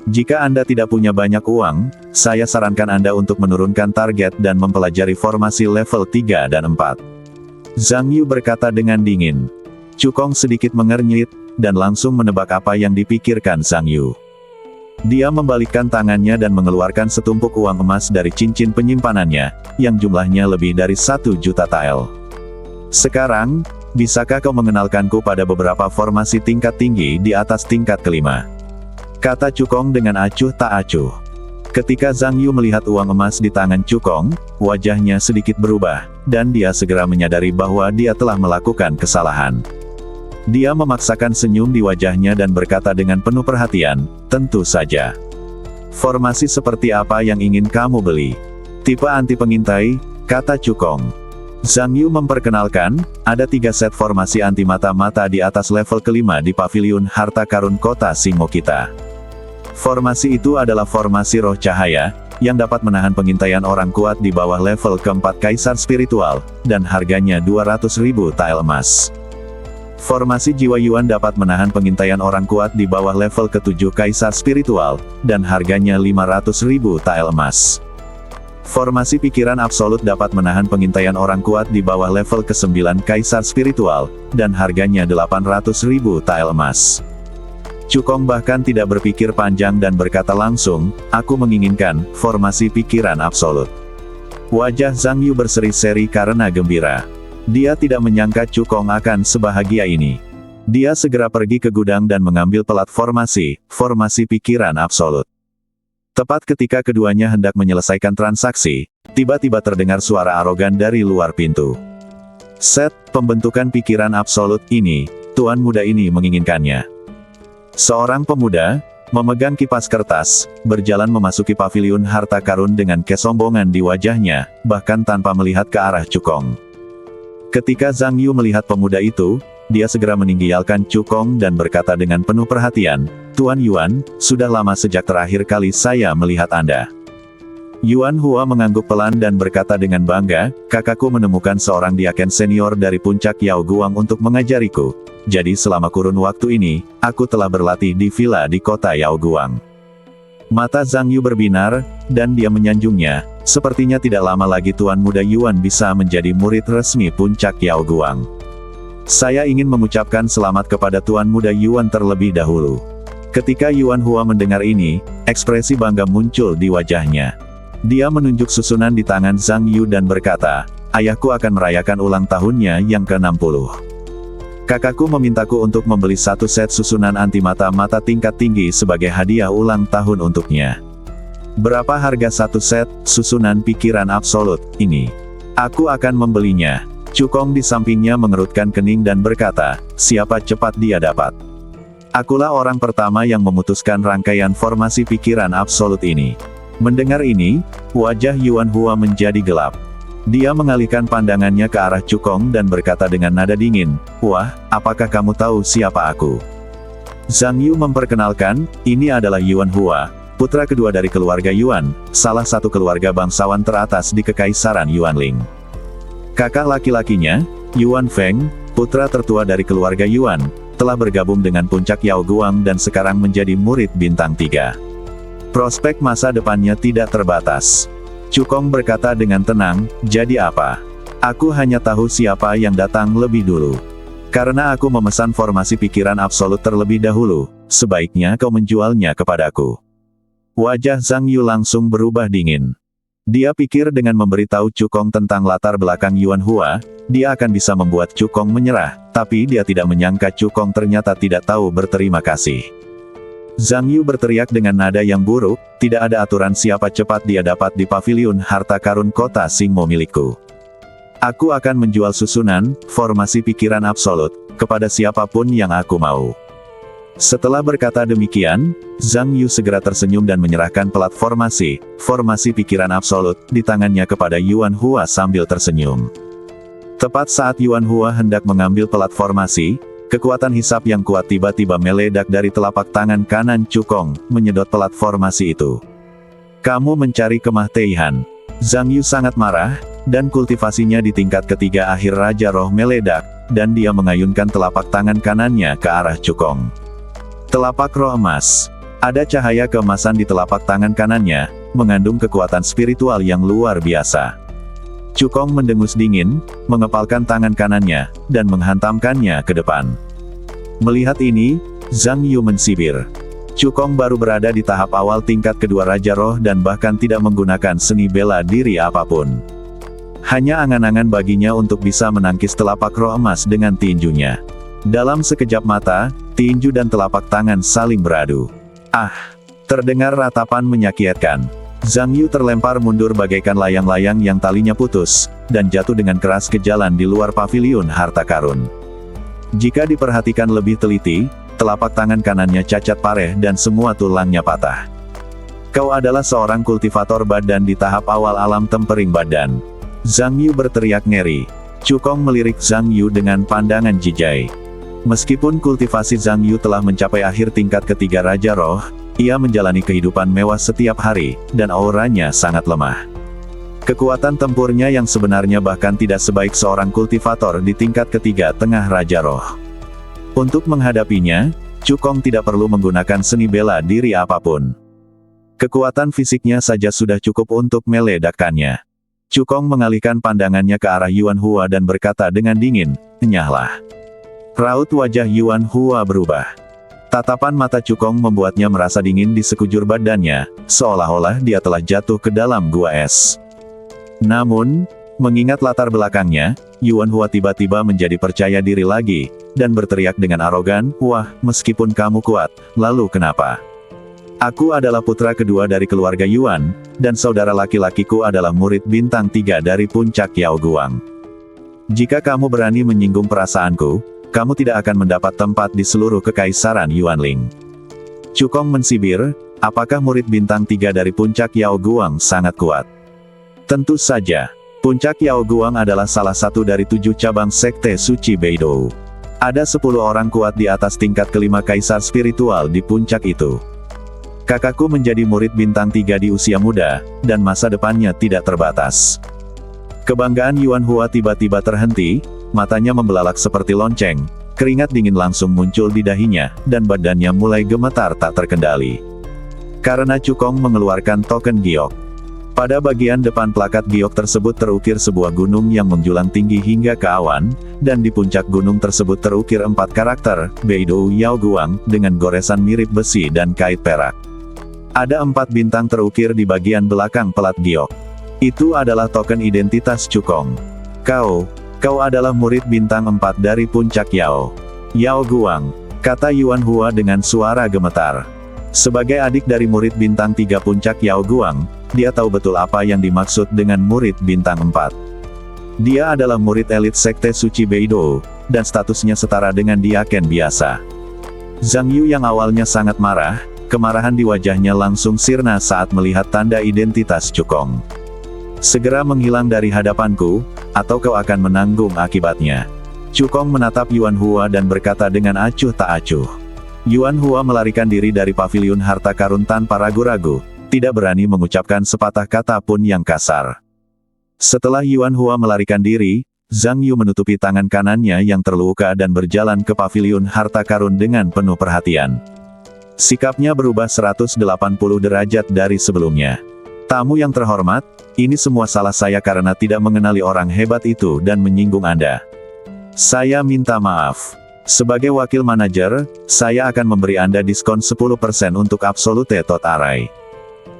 Jika Anda tidak punya banyak uang, saya sarankan Anda untuk menurunkan target dan mempelajari formasi level 3 dan 4. Zhang Yu berkata dengan dingin. Cukong sedikit mengernyit, dan langsung menebak apa yang dipikirkan Zhang Yu. Dia membalikkan tangannya dan mengeluarkan setumpuk uang emas dari cincin penyimpanannya, yang jumlahnya lebih dari 1 juta tael. Sekarang, bisakah kau mengenalkanku pada beberapa formasi tingkat tinggi di atas tingkat kelima? Kata Cukong dengan acuh tak acuh. Ketika Zhang Yu melihat uang emas di tangan Cukong, wajahnya sedikit berubah, dan dia segera menyadari bahwa dia telah melakukan kesalahan. Dia memaksakan senyum di wajahnya dan berkata dengan penuh perhatian, tentu saja. Formasi seperti apa yang ingin kamu beli? Tipe anti pengintai, kata Cukong. Zhang Yu memperkenalkan, ada 3 set formasi anti mata-mata di atas level kelima di paviliun harta karun kota Singmo kita. Formasi itu adalah formasi roh cahaya, yang dapat menahan pengintaian orang kuat di bawah level keempat kaisar spiritual, dan harganya 200.000 tael emas. Formasi jiwa Yuan dapat menahan pengintaian orang kuat di bawah level ke-7 kaisar spiritual, dan harganya 500.000 tael emas. Formasi pikiran absolut dapat menahan pengintaian orang kuat di bawah level ke-9 kaisar spiritual, dan harganya 800.000 tael emas. Cukong bahkan tidak berpikir panjang dan berkata langsung, aku menginginkan formasi pikiran absolut. Wajah Zhang Yu berseri-seri karena gembira. Dia tidak menyangka Cukong akan sebahagia ini. Dia segera pergi ke gudang dan mengambil pelat formasi pikiran absolut. Tepat ketika keduanya hendak menyelesaikan transaksi, tiba-tiba terdengar suara arogan dari luar pintu. Set pembentukan pikiran absolut ini, tuan muda ini menginginkannya. Seorang pemuda, memegang kipas kertas, berjalan memasuki paviliun harta karun dengan kesombongan di wajahnya, bahkan tanpa melihat ke arah Cukong. Ketika Zhang Yu melihat pemuda itu, dia segera meninggalkan Cukong dan berkata dengan penuh perhatian, Tuan Yuan, sudah lama sejak terakhir kali saya melihat Anda. Yuan Hua mengangguk pelan dan berkata dengan bangga, kakakku menemukan seorang diaken senior dari puncak Yao Guang untuk mengajariku. Jadi selama kurun waktu ini, aku telah berlatih di villa di kota Yao Guang. Mata Zhang Yu berbinar, dan dia menyanjungnya, sepertinya tidak lama lagi Tuan Muda Yuan bisa menjadi murid resmi puncak Yao Guang. Saya ingin mengucapkan selamat kepada Tuan Muda Yuan terlebih dahulu. Ketika Yuan Hua mendengar ini, ekspresi bangga muncul di wajahnya. Dia menunjuk susunan di tangan Zhang Yu dan berkata, ayahku akan merayakan ulang tahunnya yang ke-60. Kakakku memintaku untuk membeli 1 set susunan anti mata-mata tingkat tinggi sebagai hadiah ulang tahun untuknya. Berapa harga 1 set susunan pikiran absolut ini? Aku akan membelinya. Cukong di sampingnya mengerutkan kening dan berkata, siapa cepat dia dapat. Akulah orang pertama yang memutuskan rangkaian formasi pikiran absolut ini. Mendengar ini, wajah Yuan Hua menjadi gelap. Dia mengalihkan pandangannya ke arah Cukong dan berkata dengan nada dingin, "Wah, apakah kamu tahu siapa aku?" Zhang Yu memperkenalkan, ini adalah Yuan Hua, putra kedua dari keluarga Yuan, salah satu keluarga bangsawan teratas di Kekaisaran Yuanling. Kakak laki-lakinya, Yuan Feng, putra tertua dari keluarga Yuan, telah bergabung dengan puncak Yao Guang dan sekarang menjadi murid bintang 3. Prospek masa depannya tidak terbatas. Cukong berkata dengan tenang, "Jadi apa? Aku hanya tahu siapa yang datang lebih dulu. Karena aku memesan formasi pikiran absolut terlebih dahulu, sebaiknya kau menjualnya kepadaku." Wajah Zhang Yu langsung berubah dingin. Dia pikir dengan memberitahu Cukong tentang latar belakang Yuan Hua, dia akan bisa membuat Cukong menyerah, tapi dia tidak menyangka Cukong ternyata tidak tahu berterima kasih. Zhang Yu berteriak dengan nada yang buruk, "Tidak ada aturan siapa cepat dia dapat di paviliun harta karun kota Singmo milikku. Aku akan menjual susunan, formasi pikiran absolut, kepada siapapun yang aku mau." Setelah berkata demikian, Zhang Yu segera tersenyum dan menyerahkan pelat formasi pikiran absolut, di tangannya kepada Yuan Hua sambil tersenyum. Tepat saat Yuan Hua hendak mengambil pelat formasi, kekuatan hisap yang kuat tiba-tiba meledak dari telapak tangan kanan Cukong, menyedot pelat formasi itu. "Kamu mencari kemah Teihan." Zhang Yu sangat marah, dan kultivasinya di tingkat ketiga akhir Raja Roh meledak, dan dia mengayunkan telapak tangan kanannya ke arah Cukong. Telapak roh emas. Ada cahaya keemasan di telapak tangan kanannya, mengandung kekuatan spiritual yang luar biasa. Cukong mendengus dingin, mengepalkan tangan kanannya, dan menghantamkannya ke depan. Melihat ini, Zhang Yu mensibir. Cukong baru berada di tahap awal tingkat kedua Raja Roh dan bahkan tidak menggunakan seni bela diri apapun. Hanya angan-angan baginya untuk bisa menangkis telapak roh emas dengan tinjunya. Dalam sekejap mata, tinju dan telapak tangan saling beradu. Ah! Terdengar ratapan menyakitkan. Zhang Yu terlempar mundur bagaikan layang-layang yang talinya putus, dan jatuh dengan keras ke jalan di luar paviliun harta karun. Jika diperhatikan lebih teliti, telapak tangan kanannya cacat pareh dan semua tulangnya patah. "Kau adalah seorang kultivator badan di tahap awal alam tempering badan." Zhang Yu berteriak ngeri. Cukong melirik Zhang Yu dengan pandangan jijai. Meskipun kultivasi Zhang Yu telah mencapai akhir tingkat ketiga Raja Roh, ia menjalani kehidupan mewah setiap hari, dan auranya sangat lemah. Kekuatan tempurnya yang sebenarnya bahkan tidak sebaik seorang kultivator di tingkat ketiga tengah Raja Roh. Untuk menghadapinya, Cukong tidak perlu menggunakan seni bela diri apapun. Kekuatan fisiknya saja sudah cukup untuk meledakkannya. Cukong mengalihkan pandangannya ke arah Yuan Hua dan berkata dengan dingin, "Enyahlah." Raut wajah Yuan Hua berubah. Tatapan mata Cukong membuatnya merasa dingin di sekujur badannya, seolah-olah dia telah jatuh ke dalam gua es. Namun, mengingat latar belakangnya, Yuan Hua tiba-tiba menjadi percaya diri lagi, dan berteriak dengan arogan, "Wah, meskipun kamu kuat, lalu kenapa? Aku adalah putra kedua dari keluarga Yuan, dan saudara laki-lakiku adalah murid bintang 3 dari puncak Yao Guang. Jika kamu berani menyinggung perasaanku, kamu tidak akan mendapat tempat di seluruh Kekaisaran Yuanling." Cukong mensibir, apakah murid bintang 3 dari puncak Yao Guang sangat kuat? Tentu saja. Puncak Yao Guang adalah salah satu dari 7 cabang sekte suci Beidou. Ada 10 orang kuat di atas tingkat kelima kaisar spiritual di puncak itu. Kakakku menjadi murid bintang 3 di usia muda, dan masa depannya tidak terbatas. Kebanggaan Yuan Hua tiba-tiba terhenti, matanya membelalak seperti lonceng, keringat dingin langsung muncul di dahinya, dan badannya mulai gemetar tak terkendali. Karena Cukong mengeluarkan token giok. Pada bagian depan plakat giok tersebut terukir sebuah gunung yang menjulang tinggi hingga ke awan, dan di puncak gunung tersebut terukir 4 karakter, Beidou Yao Guang, dengan goresan mirip besi dan kait perak. Ada 4 bintang terukir di bagian belakang pelat giok. Itu adalah token identitas Cukong. Kau adalah murid bintang 4 dari puncak Yao Guang, kata Yuan Hua dengan suara gemetar. Sebagai adik dari murid bintang 3 puncak Yao Guang, dia tahu betul apa yang dimaksud dengan murid bintang 4. Dia adalah murid elit sekte suci Beidou, dan statusnya setara dengan diaken biasa. Zhang Yu yang awalnya sangat marah, kemarahan di wajahnya langsung sirna saat melihat tanda identitas Cukong. Segera menghilang dari hadapanku, atau kau akan menanggung akibatnya. Cukong menatap Yuan Hua dan berkata dengan acuh tak acuh. Yuan Hua melarikan diri dari paviliun harta karun tanpa ragu-ragu, tidak berani mengucapkan sepatah kata pun yang kasar. Setelah Yuan Hua melarikan diri, Zhang Yu menutupi tangan kanannya yang terluka dan berjalan ke paviliun harta karun dengan penuh perhatian. Sikapnya berubah 180 derajat dari sebelumnya. Tamu yang terhormat, ini semua salah saya karena tidak mengenali orang hebat itu dan menyinggung Anda. Saya minta maaf. Sebagai wakil manajer, saya akan memberi Anda diskon 10% untuk Absolute Tot Array.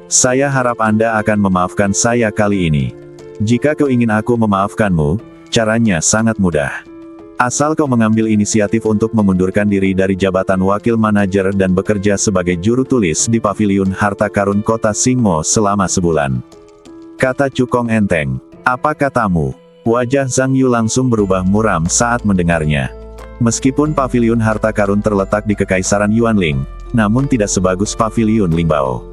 Saya harap Anda akan memaafkan saya kali ini. Jika kau ingin aku memaafkanmu, caranya sangat mudah. Asal kau mengambil inisiatif untuk mengundurkan diri dari jabatan wakil manajer dan bekerja sebagai juru tulis di paviliun harta karun kota Singmo selama sebulan. Kata Cukong enteng. Apa katamu? Wajah Zhang Yu langsung berubah muram saat mendengarnya. Meskipun paviliun harta karun terletak di Kekaisaran Yuanling, namun tidak sebagus paviliun Lingbao.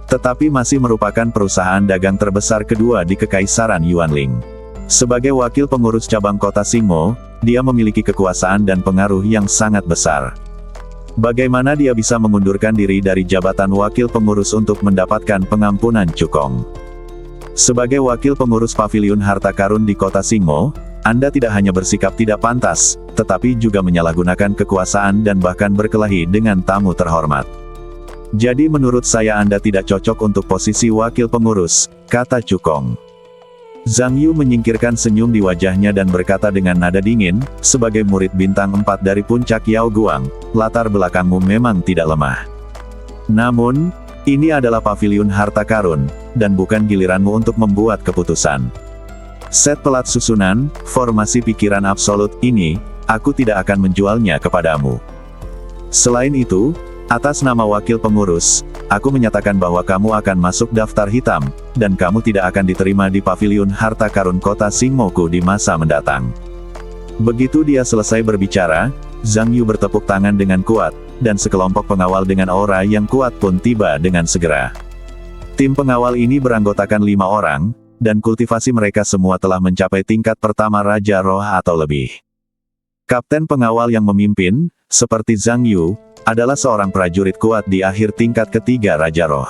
Tetapi masih merupakan perusahaan dagang terbesar kedua di Kekaisaran Yuanling. Sebagai wakil pengurus cabang kota Singmo, dia memiliki kekuasaan dan pengaruh yang sangat besar. Bagaimana dia bisa mengundurkan diri dari jabatan wakil pengurus untuk mendapatkan pengampunan Cukong? Sebagai wakil pengurus paviliun harta karun di kota Singmo, Anda tidak hanya bersikap tidak pantas, tetapi juga menyalahgunakan kekuasaan dan bahkan berkelahi dengan tamu terhormat. Jadi menurut saya Anda tidak cocok untuk posisi wakil pengurus, kata Cukong. Zhang Yu menyingkirkan senyum di wajahnya dan berkata dengan nada dingin, sebagai murid bintang 4 dari puncak Yao Guang, latar belakangmu memang tidak lemah. Namun, ini adalah paviliun harta karun, dan bukan giliranmu untuk membuat keputusan. Set pelat susunan, formasi pikiran absolut ini, aku tidak akan menjualnya kepadamu. Selain itu, atas nama wakil pengurus, aku menyatakan bahwa kamu akan masuk daftar hitam, dan kamu tidak akan diterima di paviliun harta karun kota Singmoku di masa mendatang. Begitu dia selesai berbicara, Zhang Yu bertepuk tangan dengan kuat, dan sekelompok pengawal dengan aura yang kuat pun tiba dengan segera. Tim pengawal ini beranggotakan 5 orang, dan kultivasi mereka semua telah mencapai tingkat pertama Raja Roh atau lebih. Kapten pengawal yang memimpin, seperti Zhang Yu, adalah seorang prajurit kuat di akhir tingkat ketiga Raja Roh.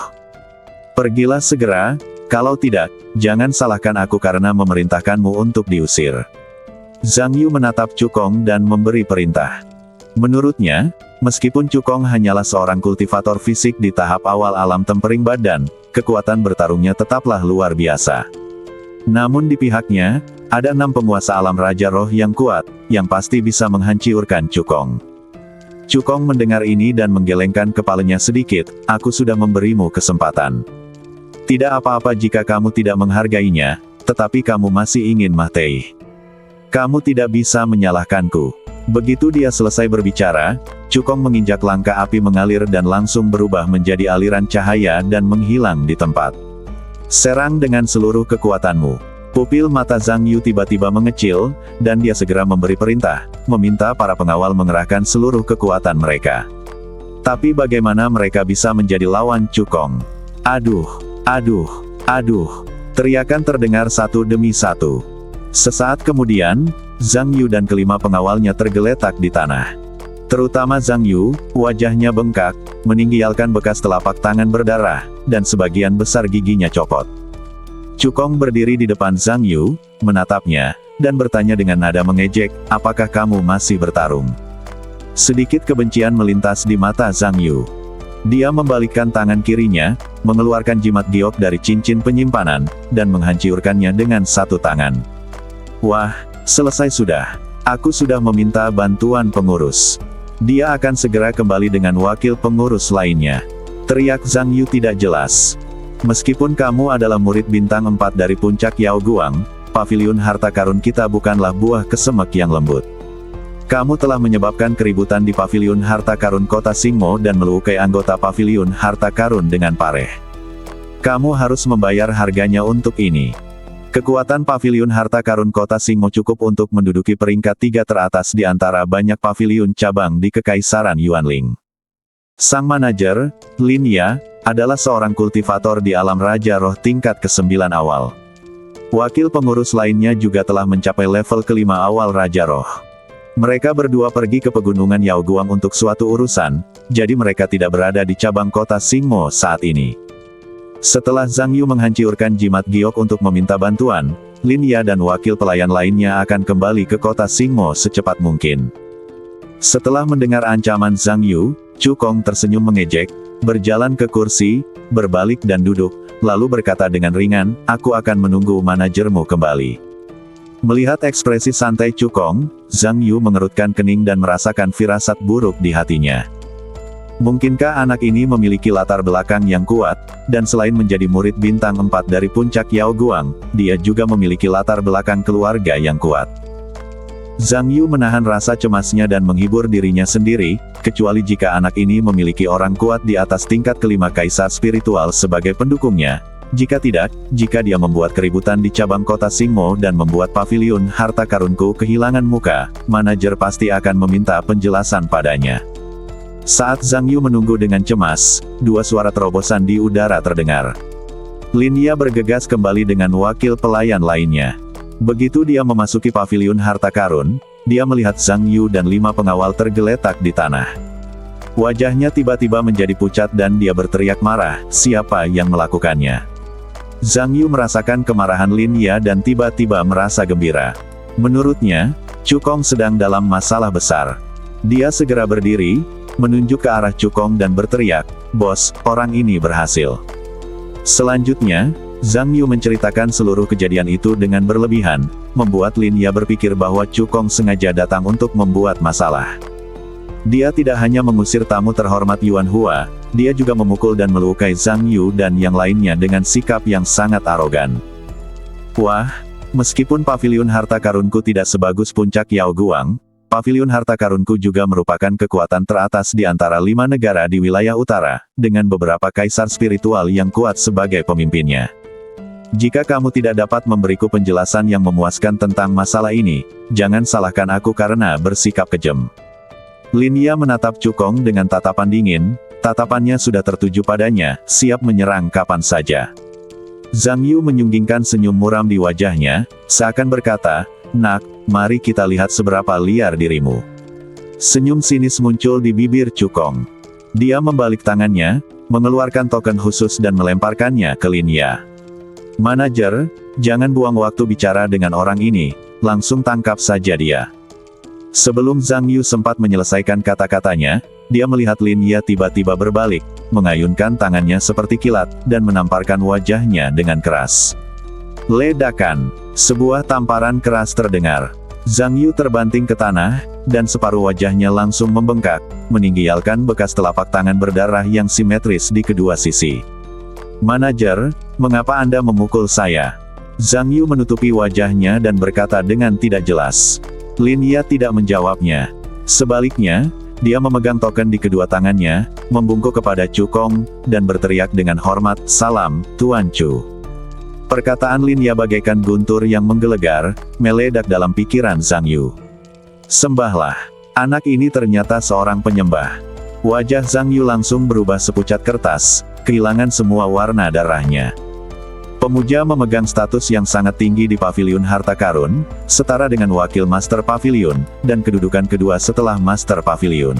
Pergilah segera, kalau tidak, jangan salahkan aku karena memerintahkanmu untuk diusir. Zhang Yu menatap Cukong dan memberi perintah. Menurutnya, meskipun Cukong hanyalah seorang kultivator fisik di tahap awal alam tempering badan, kekuatan bertarungnya tetaplah luar biasa. Namun di pihaknya, ada 6 penguasa alam Raja Roh yang kuat, yang pasti bisa menghancurkan Cukong. Cukong mendengar ini dan menggelengkan kepalanya sedikit, aku sudah memberimu kesempatan. Tidak apa-apa jika kamu tidak menghargainya, tetapi kamu masih ingin mati. Kamu tidak bisa menyalahkanku. Begitu dia selesai berbicara, Cukong menginjak langkah api mengalir dan langsung berubah menjadi aliran cahaya dan menghilang di tempat. Serang dengan seluruh kekuatanmu. Pupil mata Zhang Yu tiba-tiba mengecil, dan dia segera memberi perintah, meminta para pengawal mengerahkan seluruh kekuatan mereka. Tapi bagaimana mereka bisa menjadi lawan Cukong? Aduh, aduh, aduh. Teriakan terdengar satu demi satu. Sesaat kemudian, Zhang Yu dan kelima pengawalnya tergeletak di tanah. Terutama Zhang Yu, wajahnya bengkak, meninggalkan bekas telapak tangan berdarah, dan sebagian besar giginya copot. Cukong berdiri di depan Zhang Yu, menatapnya, dan bertanya dengan nada mengejek, apakah kamu masih bertarung? Sedikit kebencian melintas di mata Zhang Yu. Dia membalikkan tangan kirinya, mengeluarkan jimat giok dari cincin penyimpanan, dan menghancurkannya dengan satu tangan. Wah, selesai sudah. Aku sudah meminta bantuan pengurus. Dia akan segera kembali dengan wakil pengurus lainnya. Teriak Zhang Yu tidak jelas. Meskipun kamu adalah murid bintang 4 dari puncak Yao Guang, paviliun harta karun kita bukanlah buah kesemek yang lembut. Kamu telah menyebabkan keributan di paviliun harta karun kota Singmo dan melukai anggota paviliun harta karun dengan pareh. Kamu harus membayar harganya untuk ini. Kekuatan paviliun harta karun kota Singmo cukup untuk menduduki peringkat 3 teratas di antara banyak paviliun cabang di Kekaisaran Yuanling. Sang manajer, Lin Ya, adalah seorang kultivator di alam Raja Roh tingkat ke-9 awal. Wakil pengurus lainnya juga telah mencapai level ke-5 awal Raja Roh. Mereka berdua pergi ke pegunungan Yaoguang untuk suatu urusan, jadi mereka tidak berada di cabang kota Singmo saat ini. Setelah Zhang Yu menghancurkan jimat giok untuk meminta bantuan, Lin Ya dan wakil pelayan lainnya akan kembali ke kota Singmo secepat mungkin. Setelah mendengar ancaman Zhang Yu, Chu Kong tersenyum mengejek, berjalan ke kursi, berbalik dan duduk, lalu berkata dengan ringan, "Aku akan menunggu manajermu kembali." Melihat ekspresi santai Chu Kong, Zhang Yu mengerutkan kening dan merasakan firasat buruk di hatinya. Mungkinkah anak ini memiliki latar belakang yang kuat, dan selain menjadi murid bintang 4 dari puncak Yaoguang, dia juga memiliki latar belakang keluarga yang kuat. Zhang Yu menahan rasa cemasnya dan menghibur dirinya sendiri, kecuali jika anak ini memiliki orang kuat di atas tingkat ke-5 kaisar spiritual sebagai pendukungnya. Jika tidak, jika dia membuat keributan di cabang kota Singmo dan membuat paviliun harta karunku kehilangan muka, manajer pasti akan meminta penjelasan padanya. Saat Zhang Yu menunggu dengan cemas, dua suara terobosan di udara terdengar. Lin Ya bergegas kembali dengan wakil pelayan lainnya. Begitu dia memasuki paviliun harta karun, dia melihat Zhang Yu dan 5 pengawal tergeletak di tanah. Wajahnya tiba-tiba menjadi pucat dan dia berteriak marah, "Siapa yang melakukannya?" Zhang Yu merasakan kemarahan Lin Ya dan tiba-tiba merasa gembira. Menurutnya, Chu Kong sedang dalam masalah besar. Dia segera berdiri, menunjuk ke arah Chu Kong dan berteriak, "Bos, orang ini berhasil." Selanjutnya, Zhang Yu menceritakan seluruh kejadian itu dengan berlebihan, membuat Lin Ya berpikir bahwa Chu Kong sengaja datang untuk membuat masalah. Dia tidak hanya mengusir tamu terhormat Yuan Hua, dia juga memukul dan melukai Zhang Yu dan yang lainnya dengan sikap yang sangat arogan. Wah, meskipun paviliun harta karunku tidak sebagus puncak Yaoguang, paviliun harta karunku juga merupakan kekuatan teratas di antara 5 negara di wilayah utara, dengan beberapa kaisar spiritual yang kuat sebagai pemimpinnya. Jika kamu tidak dapat memberiku penjelasan yang memuaskan tentang masalah ini, jangan salahkan aku karena bersikap kejam. Lin Ya menatap Chu Kong dengan tatapan dingin, tatapannya sudah tertuju padanya, siap menyerang kapan saja. Zhang Yu menyunggingkan senyum muram di wajahnya, seakan berkata, "Nak, mari kita lihat seberapa liar dirimu." Senyum sinis muncul di bibir Chu Kong. Dia membalik tangannya, mengeluarkan token khusus dan melemparkannya ke Lin Ya. "Manajer, jangan buang waktu bicara dengan orang ini, langsung tangkap saja dia." Sebelum Zhang Yu sempat menyelesaikan kata-katanya, dia melihat Lin Ya tiba-tiba berbalik, mengayunkan tangannya seperti kilat, dan menamparkan wajahnya dengan keras. Ledakan. Sebuah tamparan keras terdengar. Zhang Yu terbanting ke tanah, dan separuh wajahnya langsung membengkak, meninggalkan bekas telapak tangan berdarah yang simetris di kedua sisi. "Manajer, mengapa Anda memukul saya?" Zhang Yu menutupi wajahnya dan berkata dengan tidak jelas. Lin Ya tidak menjawabnya. Sebaliknya, dia memegang token di kedua tangannya, membungkuk kepada Chu Kong, dan berteriak dengan hormat, "Salam, Tuan Chu." Perkataan Lin Ya bagaikan guntur yang menggelegar, meledak dalam pikiran Zhang Yu. Sembahlah. Anak ini ternyata seorang penyembah. Wajah Zhang Yu langsung berubah sepucat kertas, kehilangan semua warna darahnya. Pemuja memegang status yang sangat tinggi di paviliun harta karun, setara dengan wakil master paviliun, dan kedudukan kedua setelah master paviliun.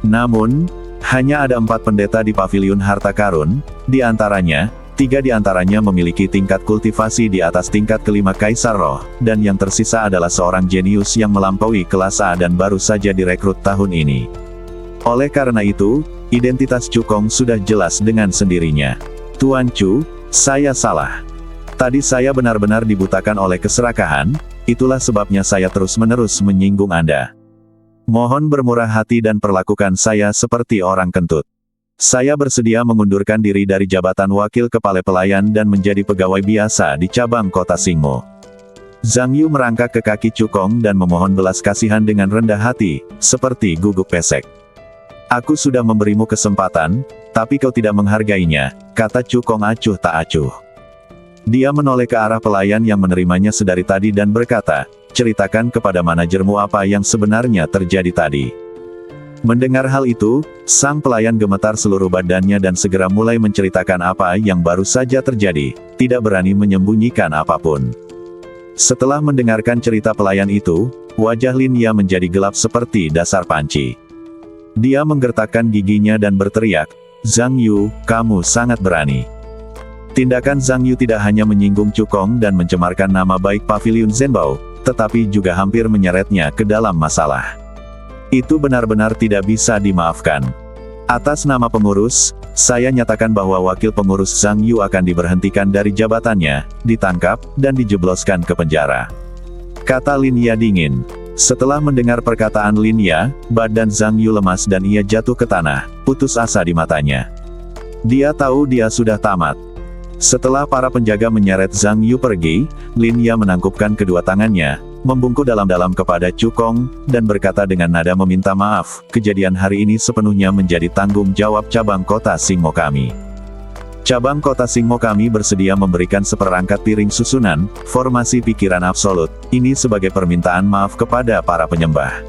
Namun, hanya ada 4 pendeta di paviliun harta karun, di antaranya, 3 di antaranya memiliki tingkat kultivasi di atas tingkat ke-5 Kaisar Roh, dan yang tersisa adalah seorang jenius yang melampaui kelas A dan baru saja direkrut tahun ini. Oleh karena itu, identitas Chu Kong sudah jelas dengan sendirinya. "Tuan Chu, saya salah. Tadi saya benar-benar dibutakan oleh keserakahan, itulah sebabnya saya terus-menerus menyinggung Anda. Mohon bermurah hati dan perlakukan saya seperti orang kentut. Saya bersedia mengundurkan diri dari jabatan wakil kepala pelayan dan menjadi pegawai biasa di cabang kota Singmo." Zhang Yu merangkak ke kaki Chu Kong dan memohon belas kasihan dengan rendah hati, seperti guguk pesek. "Aku sudah memberimu kesempatan, tapi kau tidak menghargainya," kata Chu Kong acuh tak acuh. Dia menoleh ke arah pelayan yang menerimanya sedari tadi dan berkata, "Ceritakan kepada manajermu apa yang sebenarnya terjadi tadi." Mendengar hal itu, sang pelayan gemetar seluruh badannya dan segera mulai menceritakan apa yang baru saja terjadi, tidak berani menyembunyikan apapun. Setelah mendengarkan cerita pelayan itu, wajah Lin Ya menjadi gelap seperti dasar panci. Dia menggertakkan giginya dan berteriak, "Zhang Yu, kamu sangat berani." Tindakan Zhang Yu tidak hanya menyinggung Cukong dan mencemarkan nama baik Paviliun Zhenbao, tetapi juga hampir menyeretnya ke dalam masalah. Itu benar-benar tidak bisa dimaafkan. Atas nama pengurus, saya nyatakan bahwa wakil pengurus Zhang Yu akan diberhentikan dari jabatannya, ditangkap, dan dijebloskan ke penjara. Kata Lin Ya dingin. Setelah mendengar perkataan Lin Ya, badan Zhang Yu lemas dan ia jatuh ke tanah, putus asa di matanya. Dia tahu dia sudah tamat. Setelah para penjaga menyeret Zhang Yu pergi, Lin Ya menangkupkan kedua tangannya, membungkuk dalam-dalam kepada Cukong, dan berkata dengan nada meminta maaf, "Kejadian hari ini sepenuhnya menjadi tanggung jawab cabang kota Singmo kami. Cabang kota Singmo kami bersedia memberikan seperangkat piring susunan, formasi pikiran absolut, ini sebagai permintaan maaf kepada para penyembah.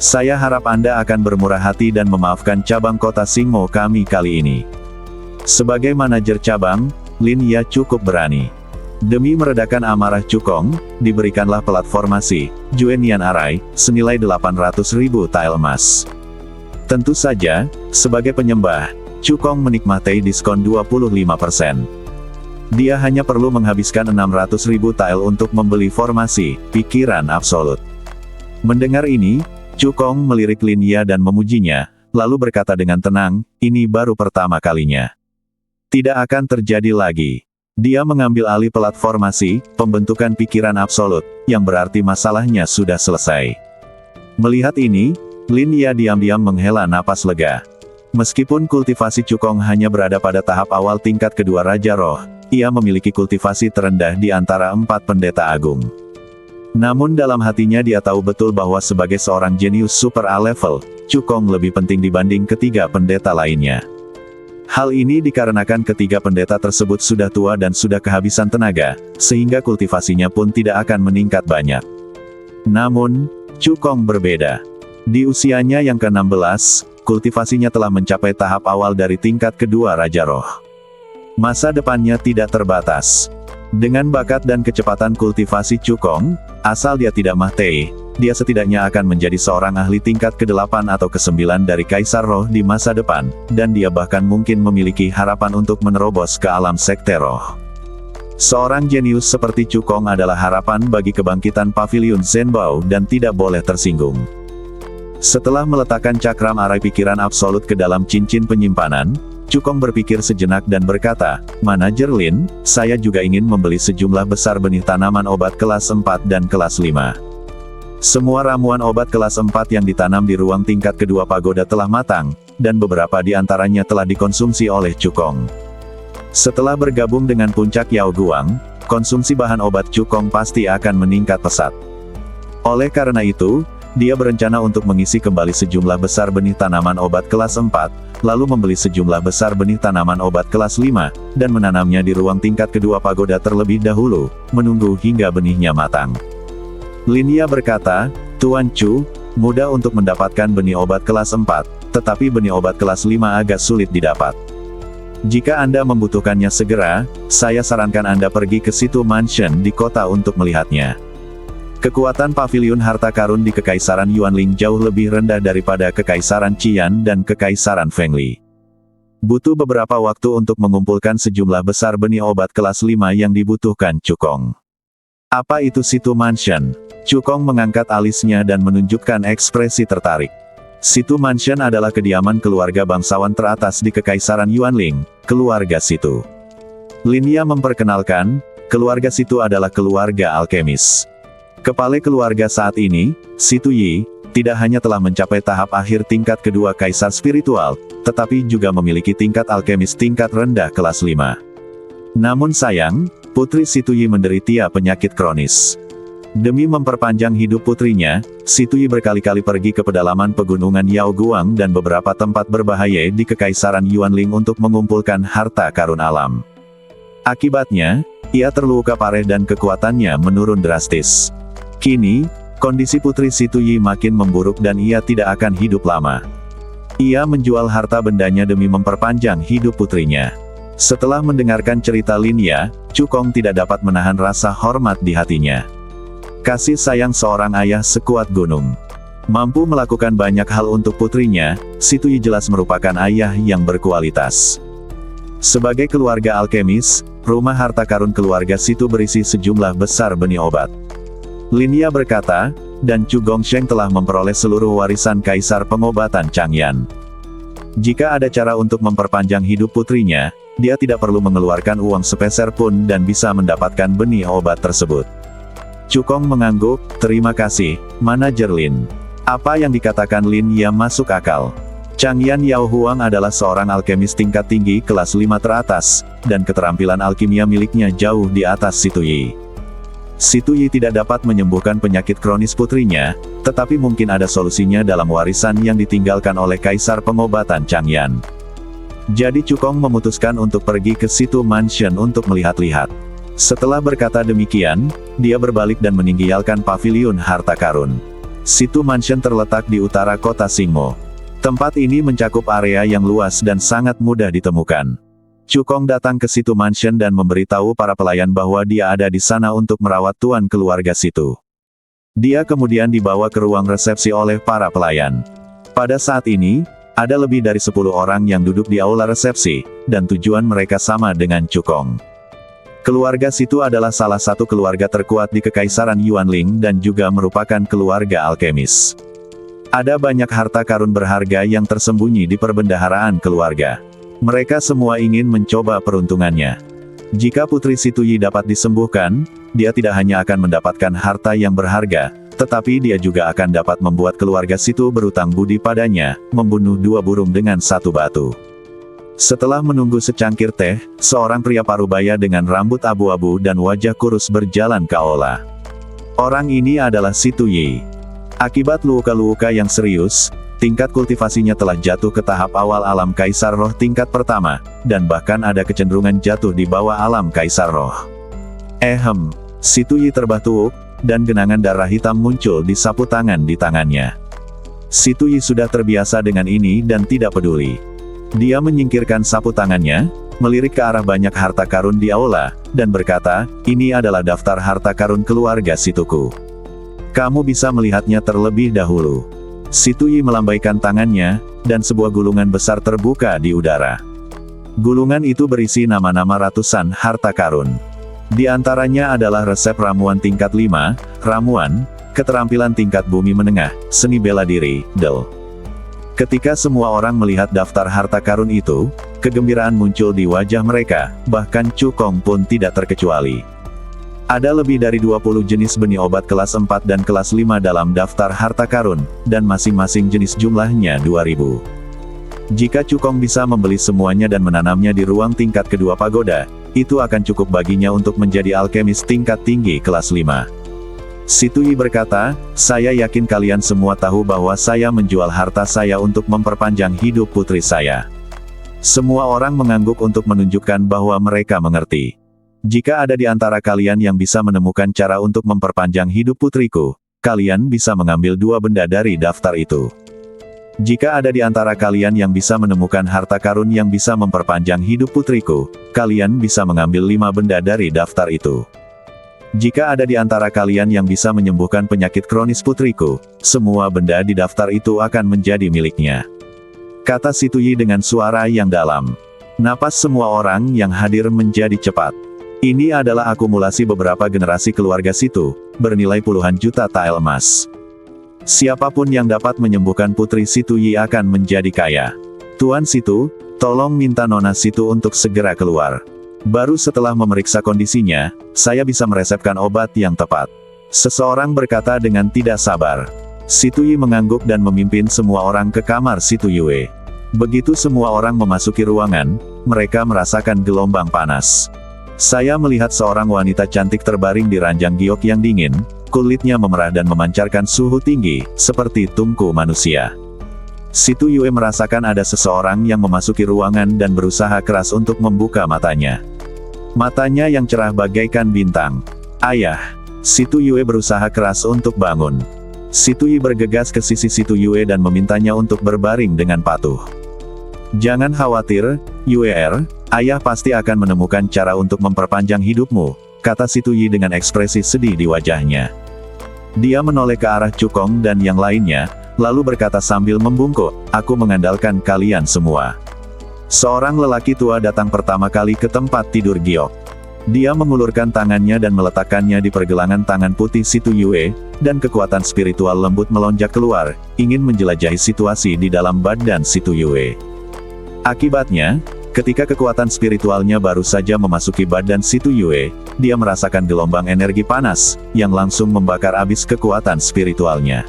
Saya harap Anda akan bermurah hati dan memaafkan cabang kota Singmo kami kali ini." Sebagai manajer cabang, Lin Ya cukup berani. Demi meredakan amarah Cukong, diberikanlah pelat formasi, Juenian Arai, senilai 800.000 tael emas. Tentu saja, sebagai penyembah, Cukong menikmati diskon 25%. Dia hanya perlu menghabiskan 600.000 tael untuk membeli formasi, pikiran absolut. Mendengar ini, Cukong melirik Lin Ya dan memujinya, lalu berkata dengan tenang, "Ini baru pertama kalinya. Tidak akan terjadi lagi." Dia mengambil alih pelat formasi, pembentukan pikiran absolut, yang berarti masalahnya sudah selesai. Melihat ini, Lin Ya diam-diam menghela napas lega. Meskipun kultivasi Cukong hanya berada pada tahap awal tingkat kedua Raja Roh, ia memiliki kultivasi terendah di antara 4 pendeta agung. Namun dalam hatinya dia tahu betul bahwa sebagai seorang jenius super A-level, Cukong lebih penting dibanding ketiga pendeta lainnya. Hal ini dikarenakan ketiga pendeta tersebut sudah tua dan sudah kehabisan tenaga, sehingga kultivasinya pun tidak akan meningkat banyak. Namun, Cukong berbeda. Di usianya yang ke-16, kultivasinya telah mencapai tahap awal dari tingkat kedua Raja Roh. Masa depannya tidak terbatas. Dengan bakat dan kecepatan kultivasi Cukong, asal dia tidak mati, dia setidaknya akan menjadi seorang ahli tingkat ke-8 atau ke-9 dari Kaisar Roh di masa depan, dan dia bahkan mungkin memiliki harapan untuk menerobos ke alam sekte roh. Seorang jenius seperti Cukong adalah harapan bagi kebangkitan Paviliun Zhenbao dan tidak boleh tersinggung. Setelah meletakkan cakram arai pikiran absolut ke dalam cincin penyimpanan, Cukong berpikir sejenak dan berkata, "Manajer Lin, saya juga ingin membeli sejumlah besar benih tanaman obat kelas 4 dan kelas 5. Semua ramuan obat kelas 4 yang ditanam di ruang tingkat kedua pagoda telah matang, dan beberapa di antaranya telah dikonsumsi oleh Cukong. Setelah bergabung dengan puncak Yao Guang, konsumsi bahan obat Cukong pasti akan meningkat pesat. Oleh karena itu, dia berencana untuk mengisi kembali sejumlah besar benih tanaman obat kelas 4, lalu membeli sejumlah besar benih tanaman obat kelas 5, dan menanamnya di ruang tingkat kedua pagoda terlebih dahulu, menunggu hingga benihnya matang." Lin Ya berkata, "Tuan Chu, mudah untuk mendapatkan benih obat kelas 4, tetapi benih obat kelas 5 agak sulit didapat. Jika Anda membutuhkannya segera, saya sarankan Anda pergi ke Situ Mansion di kota untuk melihatnya. Kekuatan paviliun harta karun di Kekaisaran Yuanling jauh lebih rendah daripada Kekaisaran Qian dan Kekaisaran Fengli. Butuh beberapa waktu untuk mengumpulkan sejumlah besar benih obat kelas 5 yang dibutuhkan Cukong." "Apa itu Situ Mansion?" Cukong mengangkat alisnya dan menunjukkan ekspresi tertarik. Situ Mansion adalah kediaman keluarga bangsawan teratas di Kekaisaran Yuanling, keluarga Situ. Lin Ya memperkenalkan, keluarga Situ adalah keluarga alkemis. Kepala keluarga saat ini, Situ Yi, tidak hanya telah mencapai tahap akhir tingkat kedua kaisar spiritual, tetapi juga memiliki tingkat alkemis tingkat rendah kelas 5. Namun sayang, putri Situ Yi menderita penyakit kronis. Demi memperpanjang hidup putrinya, Situ Yi berkali-kali pergi ke pedalaman pegunungan Yao Guang dan beberapa tempat berbahaya di Kekaisaran Yuanling untuk mengumpulkan harta karun alam. Akibatnya, Ia terluka parah dan kekuatannya menurun drastis. Kini, kondisi Putri Situyi makin memburuk dan ia tidak akan hidup lama. Ia menjual harta bendanya demi memperpanjang hidup putrinya. Setelah mendengarkan cerita Linya, Cukong tidak dapat menahan rasa hormat di hatinya. Kasih sayang seorang ayah sekuat gunung. Mampu melakukan banyak hal untuk putrinya, Situyi jelas merupakan ayah yang berkualitas. Sebagai keluarga alkemis, rumah harta karun keluarga Situ berisi sejumlah besar benih obat. Linya berkata, dan Chu Gongsheng telah memperoleh seluruh warisan Kaisar Pengobatan Changyan. Jika ada cara untuk memperpanjang hidup putrinya, dia tidak perlu mengeluarkan uang sepeser pun dan bisa mendapatkan benih obat tersebut. Cukong mengangguk, terima kasih, manajer Lin. Apa yang dikatakan Lin ya masuk akal. Changyan Yao Huang adalah seorang alkemis tingkat tinggi kelas 5 teratas, dan keterampilan alkimia miliknya jauh di atas Situyi. Situyi tidak dapat menyembuhkan penyakit kronis putrinya, tetapi mungkin ada solusinya dalam warisan yang ditinggalkan oleh Kaisar Pengobatan Changyan. Jadi Cukong memutuskan untuk pergi ke Situ Mansion untuk melihat-lihat. Setelah berkata demikian, dia berbalik dan meninggalkan paviliun harta karun. Situ Mansion terletak di utara kota Singmo. Tempat ini mencakup area yang luas dan sangat mudah ditemukan. Cukong datang ke Situ Mansion dan memberitahu para pelayan bahwa dia ada di sana untuk merawat tuan keluarga Situ. Dia kemudian dibawa ke ruang resepsi oleh para pelayan. Pada saat ini, ada lebih dari 10 orang yang duduk di aula resepsi, dan tujuan mereka sama dengan Cukong. Keluarga Situ adalah salah satu keluarga terkuat di Kekaisaran Yuanling dan juga merupakan keluarga alkemis. Ada banyak harta karun berharga yang tersembunyi di perbendaharaan keluarga. Mereka semua ingin mencoba peruntungannya. Jika Putri Situyi dapat disembuhkan, dia tidak hanya akan mendapatkan harta yang berharga, tetapi dia juga akan dapat membuat keluarga Situ berutang budi padanya, membunuh 2 burung dengan 1 batu. Setelah menunggu secangkir teh, seorang pria parubaya dengan rambut abu-abu dan wajah kurus berjalan ke aula. Orang ini adalah Situyi. Akibat luka-luka yang serius, tingkat kultivasinya telah jatuh ke tahap awal alam Kaisar Roh tingkat pertama, dan bahkan ada kecenderungan jatuh di bawah alam Kaisar Roh. Situyi terbatuuk, dan genangan darah hitam muncul di sapu tangan di tangannya. Situyi sudah terbiasa dengan ini dan tidak peduli. Dia menyingkirkan sapu tangannya, melirik ke arah banyak harta karun di aula, dan berkata, ini adalah daftar harta karun keluarga Situku. Kamu bisa melihatnya terlebih dahulu. Situyi melambaikan tangannya, dan sebuah gulungan besar terbuka di udara. Gulungan itu berisi nama-nama ratusan harta karun. Di antaranya adalah resep ramuan tingkat 5, ramuan, keterampilan tingkat bumi menengah, seni bela diri, Del. Ketika semua orang melihat daftar harta karun itu, kegembiraan muncul di wajah mereka, bahkan Cukong pun tidak terkecuali. Ada lebih dari 20 jenis benih obat kelas 4 dan kelas 5 dalam daftar harta karun, dan masing-masing jenis jumlahnya 2000. Jika Cukong bisa membeli semuanya dan menanamnya di ruang tingkat kedua pagoda, itu akan cukup baginya untuk menjadi alkemis tingkat tinggi kelas 5. Situyi berkata, saya yakin kalian semua tahu bahwa saya menjual harta saya untuk memperpanjang hidup putri saya. Semua orang mengangguk untuk menunjukkan bahwa mereka mengerti. Jika ada di antara kalian yang bisa menemukan cara untuk memperpanjang hidup putriku, kalian bisa mengambil 2 benda dari daftar itu. Jika ada di antara kalian yang bisa menemukan harta karun yang bisa memperpanjang hidup putriku, kalian bisa mengambil 5 benda dari daftar itu. Jika ada di antara kalian yang bisa menyembuhkan penyakit kronis putriku, semua benda di daftar itu akan menjadi miliknya. Kata Situyi dengan suara yang dalam. Napas semua orang yang hadir menjadi cepat. Ini adalah akumulasi beberapa generasi keluarga Situ, bernilai puluhan juta tael emas. Siapapun yang dapat menyembuhkan Putri Situyi akan menjadi kaya. Tuan Situ, tolong minta Nona Situ untuk segera keluar. Baru setelah memeriksa kondisinya, saya bisa meresepkan obat yang tepat. Seseorang berkata dengan tidak sabar. Situyi mengangguk dan memimpin semua orang ke kamar Situyue. Begitu semua orang memasuki ruangan, mereka merasakan gelombang panas. Saya melihat seorang wanita cantik terbaring di ranjang giok yang dingin, kulitnya memerah dan memancarkan suhu tinggi, seperti tungku manusia. Situyue merasakan ada seseorang yang memasuki ruangan dan berusaha keras untuk membuka matanya. Matanya yang cerah bagaikan bintang. Ayah. Situ Yue berusaha keras untuk bangun. Situ Yi bergegas ke sisi Situ Yue dan memintanya untuk berbaring dengan patuh. Jangan khawatir, Yue-er, ayah pasti akan menemukan cara untuk memperpanjang hidupmu, kata Situ Yi dengan ekspresi sedih di wajahnya. Dia menoleh ke arah Cukong dan yang lainnya, lalu berkata sambil membungkuk, aku mengandalkan kalian semua. Seorang lelaki tua datang pertama kali ke tempat tidur Giok. Dia mengulurkan tangannya dan meletakkannya di pergelangan tangan putih Situ Yue, dan kekuatan spiritual lembut melonjak keluar, ingin menjelajahi situasi di dalam badan Situ Yue. Akibatnya, ketika kekuatan spiritualnya baru saja memasuki badan Situ Yue, dia merasakan gelombang energi panas, yang langsung membakar habis kekuatan spiritualnya.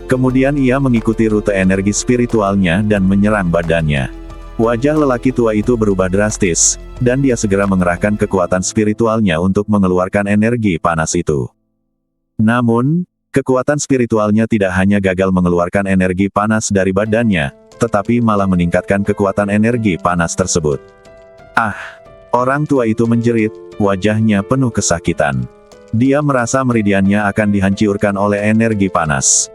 Kemudian ia mengikuti rute energi spiritualnya dan menyerang badannya. Wajah lelaki tua itu berubah drastis, dan dia segera mengerahkan kekuatan spiritualnya untuk mengeluarkan energi panas itu. Namun, kekuatan spiritualnya tidak hanya gagal mengeluarkan energi panas dari badannya, tetapi malah meningkatkan kekuatan energi panas tersebut. Ah! Orang tua itu menjerit, wajahnya penuh kesakitan. Dia merasa meridiannya akan dihancurkan oleh energi panas.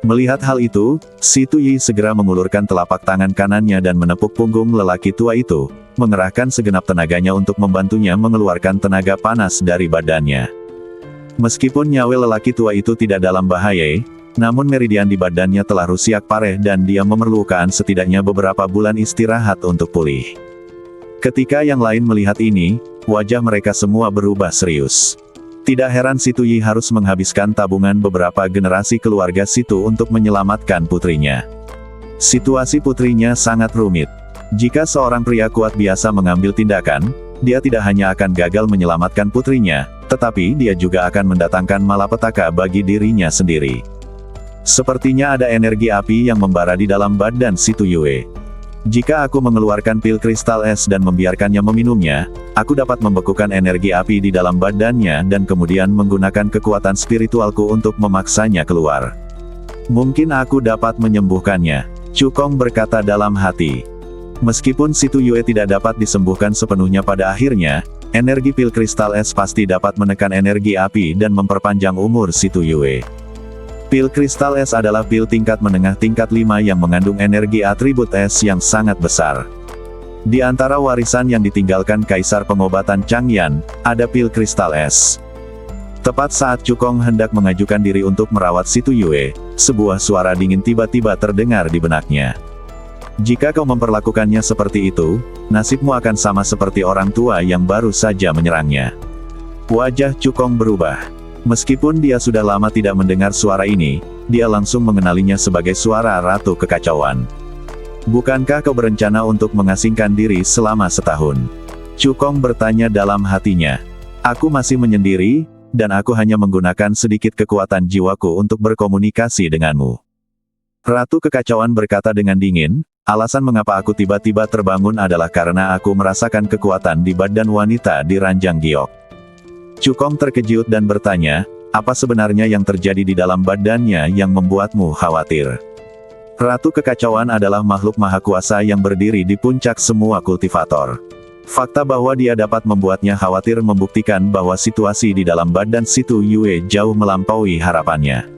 Melihat hal itu, Situ Yi segera mengulurkan telapak tangan kanannya dan menepuk punggung lelaki tua itu, mengerahkan segenap tenaganya untuk membantunya mengeluarkan tenaga panas dari badannya. Meskipun nyawa lelaki tua itu tidak dalam bahaya, namun meridian di badannya telah rusak parah dan dia memerlukan setidaknya beberapa bulan istirahat untuk pulih. Ketika yang lain melihat ini, wajah mereka semua berubah serius. Tidak heran Situ Yi harus menghabiskan tabungan beberapa generasi keluarga Situ untuk menyelamatkan putrinya. Situasi putrinya sangat rumit. Jika seorang pria kuat biasa mengambil tindakan, dia tidak hanya akan gagal menyelamatkan putrinya, tetapi dia juga akan mendatangkan malapetaka bagi dirinya sendiri. Sepertinya ada energi api yang membara di dalam badan Situ Yue. Jika aku mengeluarkan pil kristal es dan membiarkannya meminumnya, aku dapat membekukan energi api di dalam badannya dan kemudian menggunakan kekuatan spiritualku untuk memaksanya keluar. Mungkin aku dapat menyembuhkannya, Cukong berkata dalam hati. Meskipun Situ Yue tidak dapat disembuhkan sepenuhnya pada akhirnya, energi pil kristal es pasti dapat menekan energi api dan memperpanjang umur Situ Yue. Pil kristal es adalah pil tingkat menengah tingkat 5 yang mengandung energi atribut es yang sangat besar. Di antara warisan yang ditinggalkan Kaisar Pengobatan Changyan, ada pil kristal es. Tepat saat Cukong hendak mengajukan diri untuk merawat Situ Yue, sebuah suara dingin tiba-tiba terdengar di benaknya. Jika kau memperlakukannya seperti itu, nasibmu akan sama seperti orang tua yang baru saja menyerangnya. Wajah Cukong berubah. Meskipun dia sudah lama tidak mendengar suara ini, dia langsung mengenalinya sebagai suara Ratu Kekacauan. Bukankah kau berencana untuk mengasingkan diri selama setahun? Cukong bertanya dalam hatinya. Aku masih menyendiri, dan aku hanya menggunakan sedikit kekuatan jiwaku untuk berkomunikasi denganmu. Ratu Kekacauan berkata dengan dingin, alasan mengapa aku tiba-tiba terbangun adalah karena aku merasakan kekuatan di badan wanita di ranjang giok. Cukong terkejut dan bertanya, apa sebenarnya yang terjadi di dalam badannya yang membuatmu khawatir? Ratu Kekacauan adalah makhluk maha kuasa yang berdiri di puncak semua kultivator. Fakta bahwa dia dapat membuatnya khawatir membuktikan bahwa situasi di dalam badan Situ Yue jauh melampaui harapannya.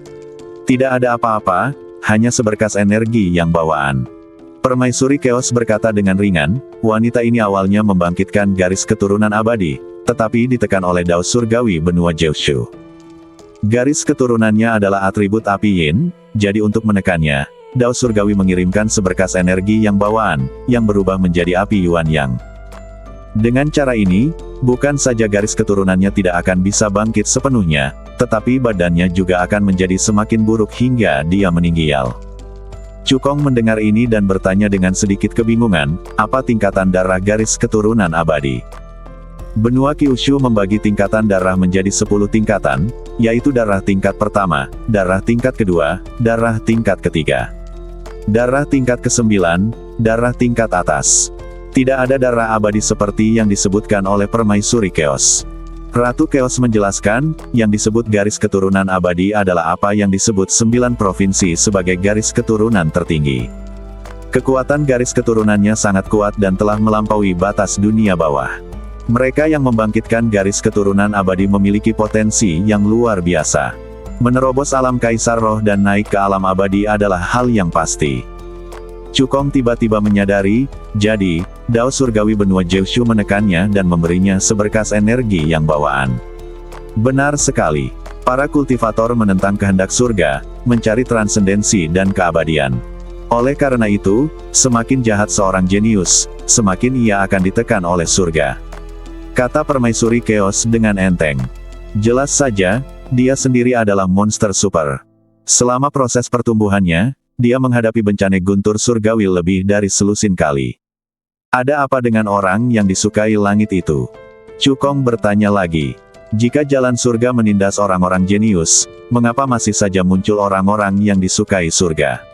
Tidak ada apa-apa, hanya seberkas energi yang bawaan. Permaisuri Chaos berkata dengan ringan, wanita ini awalnya membangkitkan garis keturunan abadi, tetapi ditekan oleh Dao Surgawi benua Jiushu. Garis keturunannya adalah atribut api Yin, jadi untuk menekannya, Dao Surgawi mengirimkan seberkas energi yang bawaan, yang berubah menjadi api Yuan Yang. Dengan cara ini, bukan saja garis keturunannya tidak akan bisa bangkit sepenuhnya, tetapi badannya juga akan menjadi semakin buruk hingga dia meninggal. Cukong mendengar ini dan bertanya dengan sedikit kebingungan, apa tingkatan darah garis keturunan abadi? Benua Kyushu membagi tingkatan darah menjadi 10 tingkatan, yaitu darah tingkat pertama, darah tingkat kedua, darah tingkat ketiga, darah tingkat ke-9, darah tingkat atas. Tidak ada darah abadi seperti yang disebutkan oleh Permaisuri Chaos. Ratu Chaos menjelaskan, yang disebut garis keturunan abadi adalah apa yang disebut 9 provinsi sebagai garis keturunan tertinggi. Kekuatan garis keturunannya sangat kuat dan telah melampaui batas dunia bawah. Mereka yang membangkitkan garis keturunan abadi memiliki potensi yang luar biasa. Menerobos alam kaisar roh dan naik ke alam abadi adalah hal yang pasti. Cukong tiba-tiba menyadari, jadi, Dao Surgawi benua Jiushu menekannya dan memberinya seberkas energi yang bawaan. Benar sekali. Para kultivator menentang kehendak surga, mencari transendensi dan keabadian. Oleh karena itu, semakin jahat seorang jenius, semakin ia akan ditekan oleh surga. Kata Permaisuri Chaos dengan enteng. Jelas saja, dia sendiri adalah monster super. Selama proses pertumbuhannya, dia menghadapi bencana guntur surgawi lebih dari selusin kali. Ada apa dengan orang yang disukai langit itu? Cukong bertanya lagi. Jika jalan surga menindas orang-orang jenius, mengapa masih saja muncul orang-orang yang disukai surga?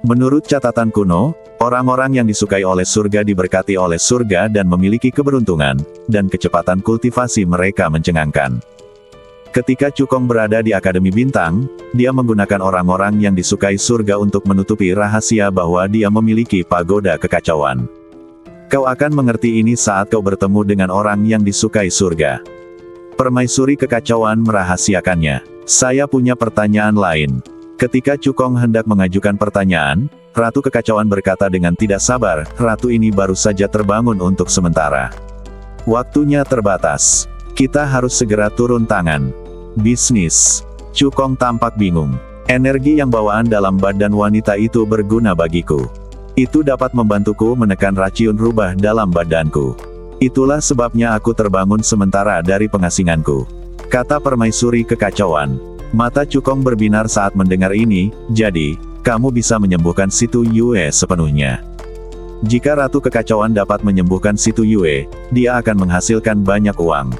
Menurut catatan kuno, orang-orang yang disukai oleh surga diberkati oleh surga dan memiliki keberuntungan, dan kecepatan kultivasi mereka mencengangkan. Ketika Cukong berada di Akademi Bintang, dia menggunakan orang-orang yang disukai surga untuk menutupi rahasia bahwa dia memiliki pagoda kekacauan. Kau akan mengerti ini saat kau bertemu dengan orang yang disukai surga. Permaisuri kekacauan merahasiakannya. Saya punya pertanyaan lain. Ketika Cukong hendak mengajukan pertanyaan, Ratu Kekacauan berkata dengan tidak sabar, Ratu ini baru saja terbangun untuk sementara. Waktunya terbatas. Kita harus segera turun tangan. Bisnis. Cukong tampak bingung. Energi yang bawaan dalam badan wanita itu berguna bagiku. Itu dapat membantuku menekan racun rubah dalam badanku. Itulah sebabnya aku terbangun sementara dari pengasinganku. Kata Permaisuri Kekacauan. Mata Cukong berbinar saat mendengar ini, jadi, kamu bisa menyembuhkan Situ Yue sepenuhnya. Jika Ratu Kekacauan dapat menyembuhkan Situ Yue, dia akan menghasilkan banyak uang.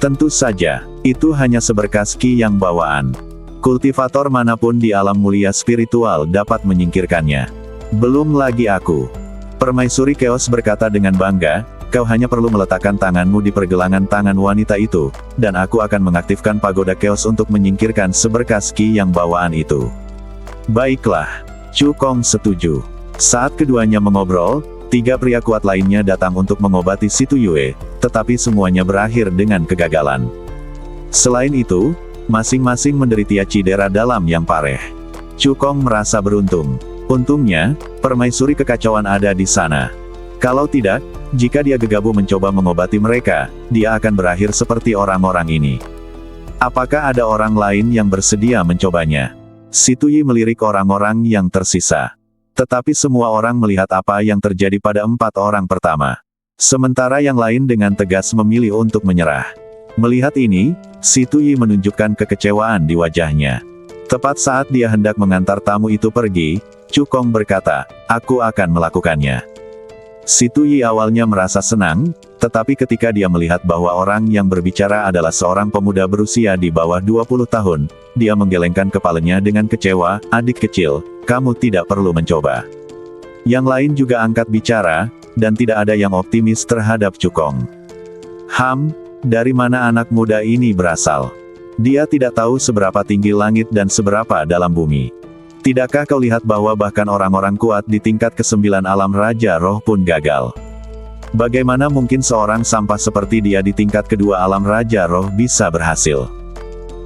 Tentu saja, itu hanya seberkas ki yang bawaan. Kultivator manapun di alam mulia spiritual dapat menyingkirkannya. Belum lagi aku. Permaisuri Chaos berkata dengan bangga, kau hanya perlu meletakkan tanganmu di pergelangan tangan wanita itu, dan aku akan mengaktifkan pagoda Chaos untuk menyingkirkan seberkas ki yang bawaan itu. Baiklah. Cukong setuju. Saat keduanya mengobrol, 3 pria kuat lainnya datang untuk mengobati Situ Yue, tetapi semuanya berakhir dengan kegagalan. Selain itu, masing-masing menderita cedera dalam yang pareh. Cukong merasa beruntung. Untungnya, Permaisuri Kekacauan ada di sana. Kalau tidak, jika dia gegabah mencoba mengobati mereka, dia akan berakhir seperti orang-orang ini. Apakah ada orang lain yang bersedia mencobanya? Situ Yi melirik orang-orang yang tersisa. Tetapi semua orang melihat apa yang terjadi pada 4 orang pertama. Sementara yang lain dengan tegas memilih untuk menyerah. Melihat ini, Situ Yi menunjukkan kekecewaan di wajahnya. Tepat saat dia hendak mengantar tamu itu pergi, Cukong berkata, aku akan melakukannya. Situ Yi awalnya merasa senang, tetapi ketika dia melihat bahwa orang yang berbicara adalah seorang pemuda berusia di bawah 20 tahun, dia menggelengkan kepalanya dengan kecewa, adik kecil, kamu tidak perlu mencoba. Yang lain juga angkat bicara, dan tidak ada yang optimis terhadap Cukong. Dari mana anak muda ini berasal? Dia tidak tahu seberapa tinggi langit dan seberapa dalam bumi. Tidakkah kau lihat bahwa bahkan orang-orang kuat di tingkat ke-9 alam Raja Roh pun gagal? Bagaimana mungkin seorang sampah seperti dia di tingkat kedua alam Raja Roh bisa berhasil?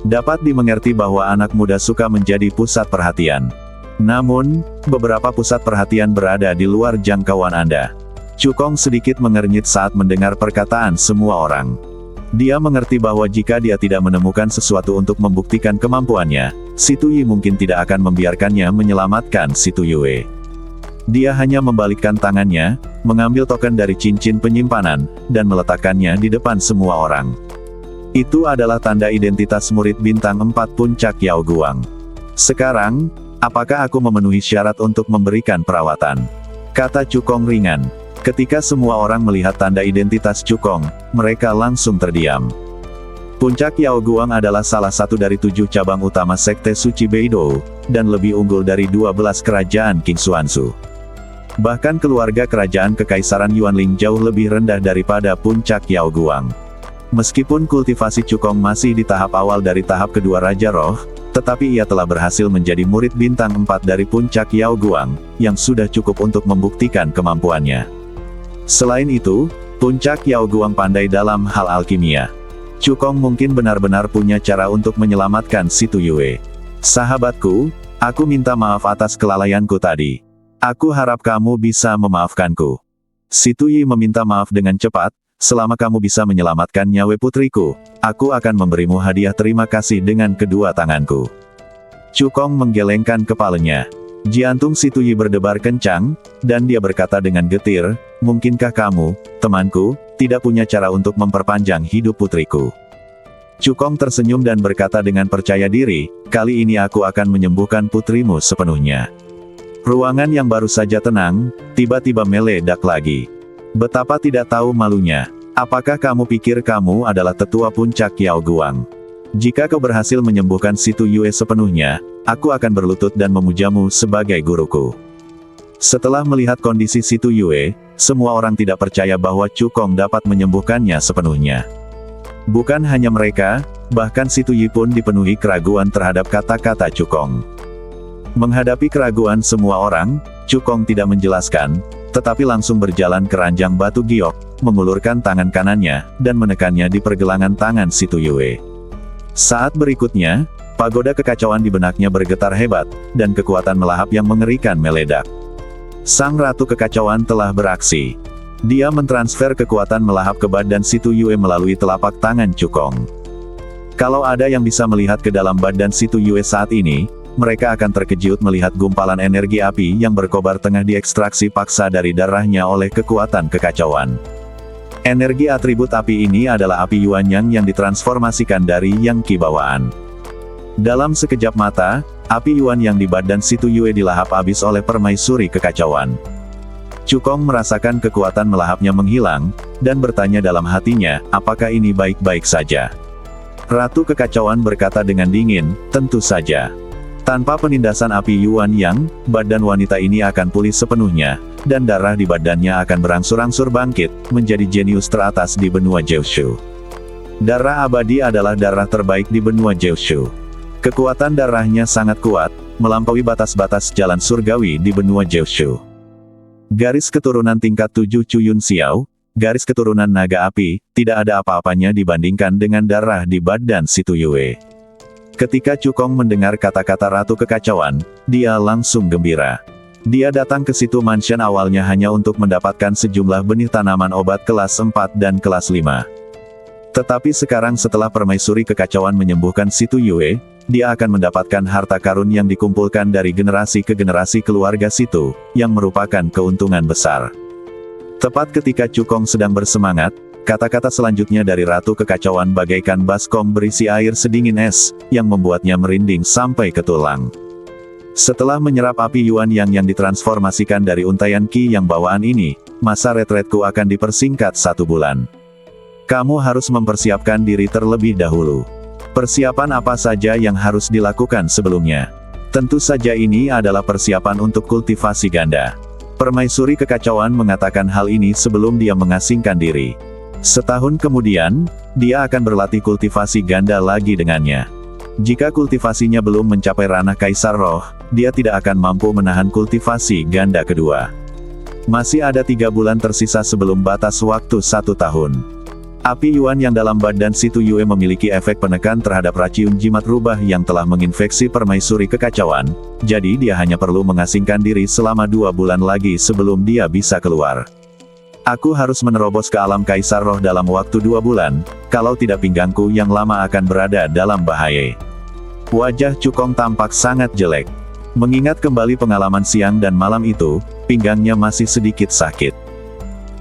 Dapat dimengerti bahwa anak muda suka menjadi pusat perhatian. Namun, beberapa pusat perhatian berada di luar jangkauan Anda. Cukong sedikit mengernyit saat mendengar perkataan semua orang. Dia mengerti bahwa jika dia tidak menemukan sesuatu untuk membuktikan kemampuannya, Situ Yi mungkin tidak akan membiarkannya menyelamatkan Situ Yue. Dia hanya membalikkan tangannya, mengambil token dari cincin penyimpanan, dan meletakkannya di depan semua orang. Itu adalah tanda identitas murid bintang 4 puncak Yao Guang. Sekarang, apakah aku memenuhi syarat untuk memberikan perawatan? Kata Cukong ringan. Ketika semua orang melihat tanda identitas Cukong, mereka langsung terdiam. Puncak Yao Guang adalah salah satu dari 7 cabang utama Sekte Suci Beidou, dan lebih unggul dari 12 kerajaan King Xuanzu. Bahkan keluarga kerajaan Kekaisaran Yuanling jauh lebih rendah daripada puncak Yao Guang. Meskipun kultivasi Cukong masih di tahap awal dari tahap kedua Raja Roh, tetapi ia telah berhasil menjadi murid bintang 4 dari puncak Yao Guang, yang sudah cukup untuk membuktikan kemampuannya. Selain itu, Puncak Yao Guang pandai dalam hal alkimia. Cukong mungkin benar-benar punya cara untuk menyelamatkan si Tuyue. Sahabatku, aku minta maaf atas kelalaianku tadi. Aku harap kamu bisa memaafkanku. Si Tuyi meminta maaf dengan cepat. Selama kamu bisa menyelamatkan nyawa putriku, aku akan memberimu hadiah terima kasih dengan kedua tanganku. Cukong menggelengkan kepalanya. Jantung si Tuyi berdebar kencang, dan dia berkata dengan getir, "Mungkinkah kamu, temanku, tidak punya cara untuk memperpanjang hidup putriku?" Cukong tersenyum dan berkata dengan percaya diri, "Kali ini aku akan menyembuhkan putrimu sepenuhnya." Ruangan yang baru saja tenang, tiba-tiba meledak lagi. Betapa tidak tahu malunya. Apakah kamu pikir kamu adalah tetua puncak Yao Guang? Jika kau berhasil menyembuhkan si Tuyue sepenuhnya, aku akan berlutut dan memujamu sebagai guruku. Setelah melihat kondisi si Tuyue, semua orang tidak percaya bahwa Cukong dapat menyembuhkannya sepenuhnya. Bukan hanya mereka, bahkan si Tuyi pun dipenuhi keraguan terhadap kata-kata Cukong. Menghadapi keraguan semua orang, Cukong tidak menjelaskan, tetapi langsung berjalan ke ranjang batu giok, mengulurkan tangan kanannya, dan menekannya di pergelangan tangan si Tuyue. Saat berikutnya, pagoda kekacauan di benaknya bergetar hebat, dan kekuatan melahap yang mengerikan meledak. Sang Ratu Kekacauan telah beraksi. Dia mentransfer kekuatan melahap ke badan si Tuyue melalui telapak tangan Cukong. Kalau ada yang bisa melihat ke dalam badan si Tuyue saat ini, mereka akan terkejut melihat gumpalan energi api yang berkobar tengah diekstraksi paksa dari darahnya oleh kekuatan kekacauan. Energi atribut api ini adalah api Yuanyang yang ditransformasikan dari Yang Qi bawaan. Dalam sekejap mata, api Yuanyang di badan si Tuyue dilahap habis oleh permaisuri kekacauan. Cukong merasakan kekuatan melahapnya menghilang, dan bertanya dalam hatinya, apakah ini baik-baik saja? Ratu Kekacauan berkata dengan dingin, tentu saja. Tanpa penindasan api Yuanyang, badan wanita ini akan pulih sepenuhnya, dan darah di badannya akan berangsur-angsur bangkit, menjadi jenius teratas di benua Jiushu. Darah abadi adalah darah terbaik di benua Jiushu. Kekuatan darahnya sangat kuat, melampaui batas-batas jalan surgawi di benua Jiushu. Garis keturunan tingkat 7 Cuyun Xiao, garis keturunan naga api, tidak ada apa-apanya dibandingkan dengan darah di badan si Tuyue. Ketika Cukong mendengar kata-kata Ratu Kekacauan, dia langsung gembira. Dia datang ke situ mansion awalnya hanya untuk mendapatkan sejumlah benih tanaman obat kelas 4 dan kelas 5. Tetapi sekarang setelah permaisuri kekacauan menyembuhkan si Tuyue, dia akan mendapatkan harta karun yang dikumpulkan dari generasi ke generasi keluarga situ, yang merupakan keuntungan besar. Tepat ketika Cukong sedang bersemangat, kata-kata selanjutnya dari Ratu Kekacauan bagaikan baskom berisi air sedingin es, yang membuatnya merinding sampai ke tulang. Setelah menyerap api Yuanyang yang ditransformasikan dari untaian Qi yang bawaan ini, masa retretku akan dipersingkat 1 bulan. Kamu harus mempersiapkan diri terlebih dahulu. Persiapan apa saja yang harus dilakukan sebelumnya? Tentu saja ini adalah persiapan untuk kultivasi ganda. Permaisuri Kekacauan mengatakan hal ini sebelum dia mengasingkan diri. Setahun kemudian, dia akan berlatih kultivasi ganda lagi dengannya. Jika kultivasinya belum mencapai ranah Kaisar Roh, dia tidak akan mampu menahan kultivasi ganda kedua. Masih ada 3 bulan tersisa sebelum batas waktu 1 tahun. Api Yuan yang dalam badan si Tuyue memiliki efek penekan terhadap racun jimat rubah yang telah menginfeksi permaisuri kekacauan, jadi dia hanya perlu mengasingkan diri selama 2 bulan lagi sebelum dia bisa keluar. Aku harus menerobos ke alam Kaisar Roh dalam waktu 2 bulan, kalau tidak pinggangku yang lama akan berada dalam bahaya. Wajah Cukong tampak sangat jelek. Mengingat kembali pengalaman siang dan malam itu, pinggangnya masih sedikit sakit.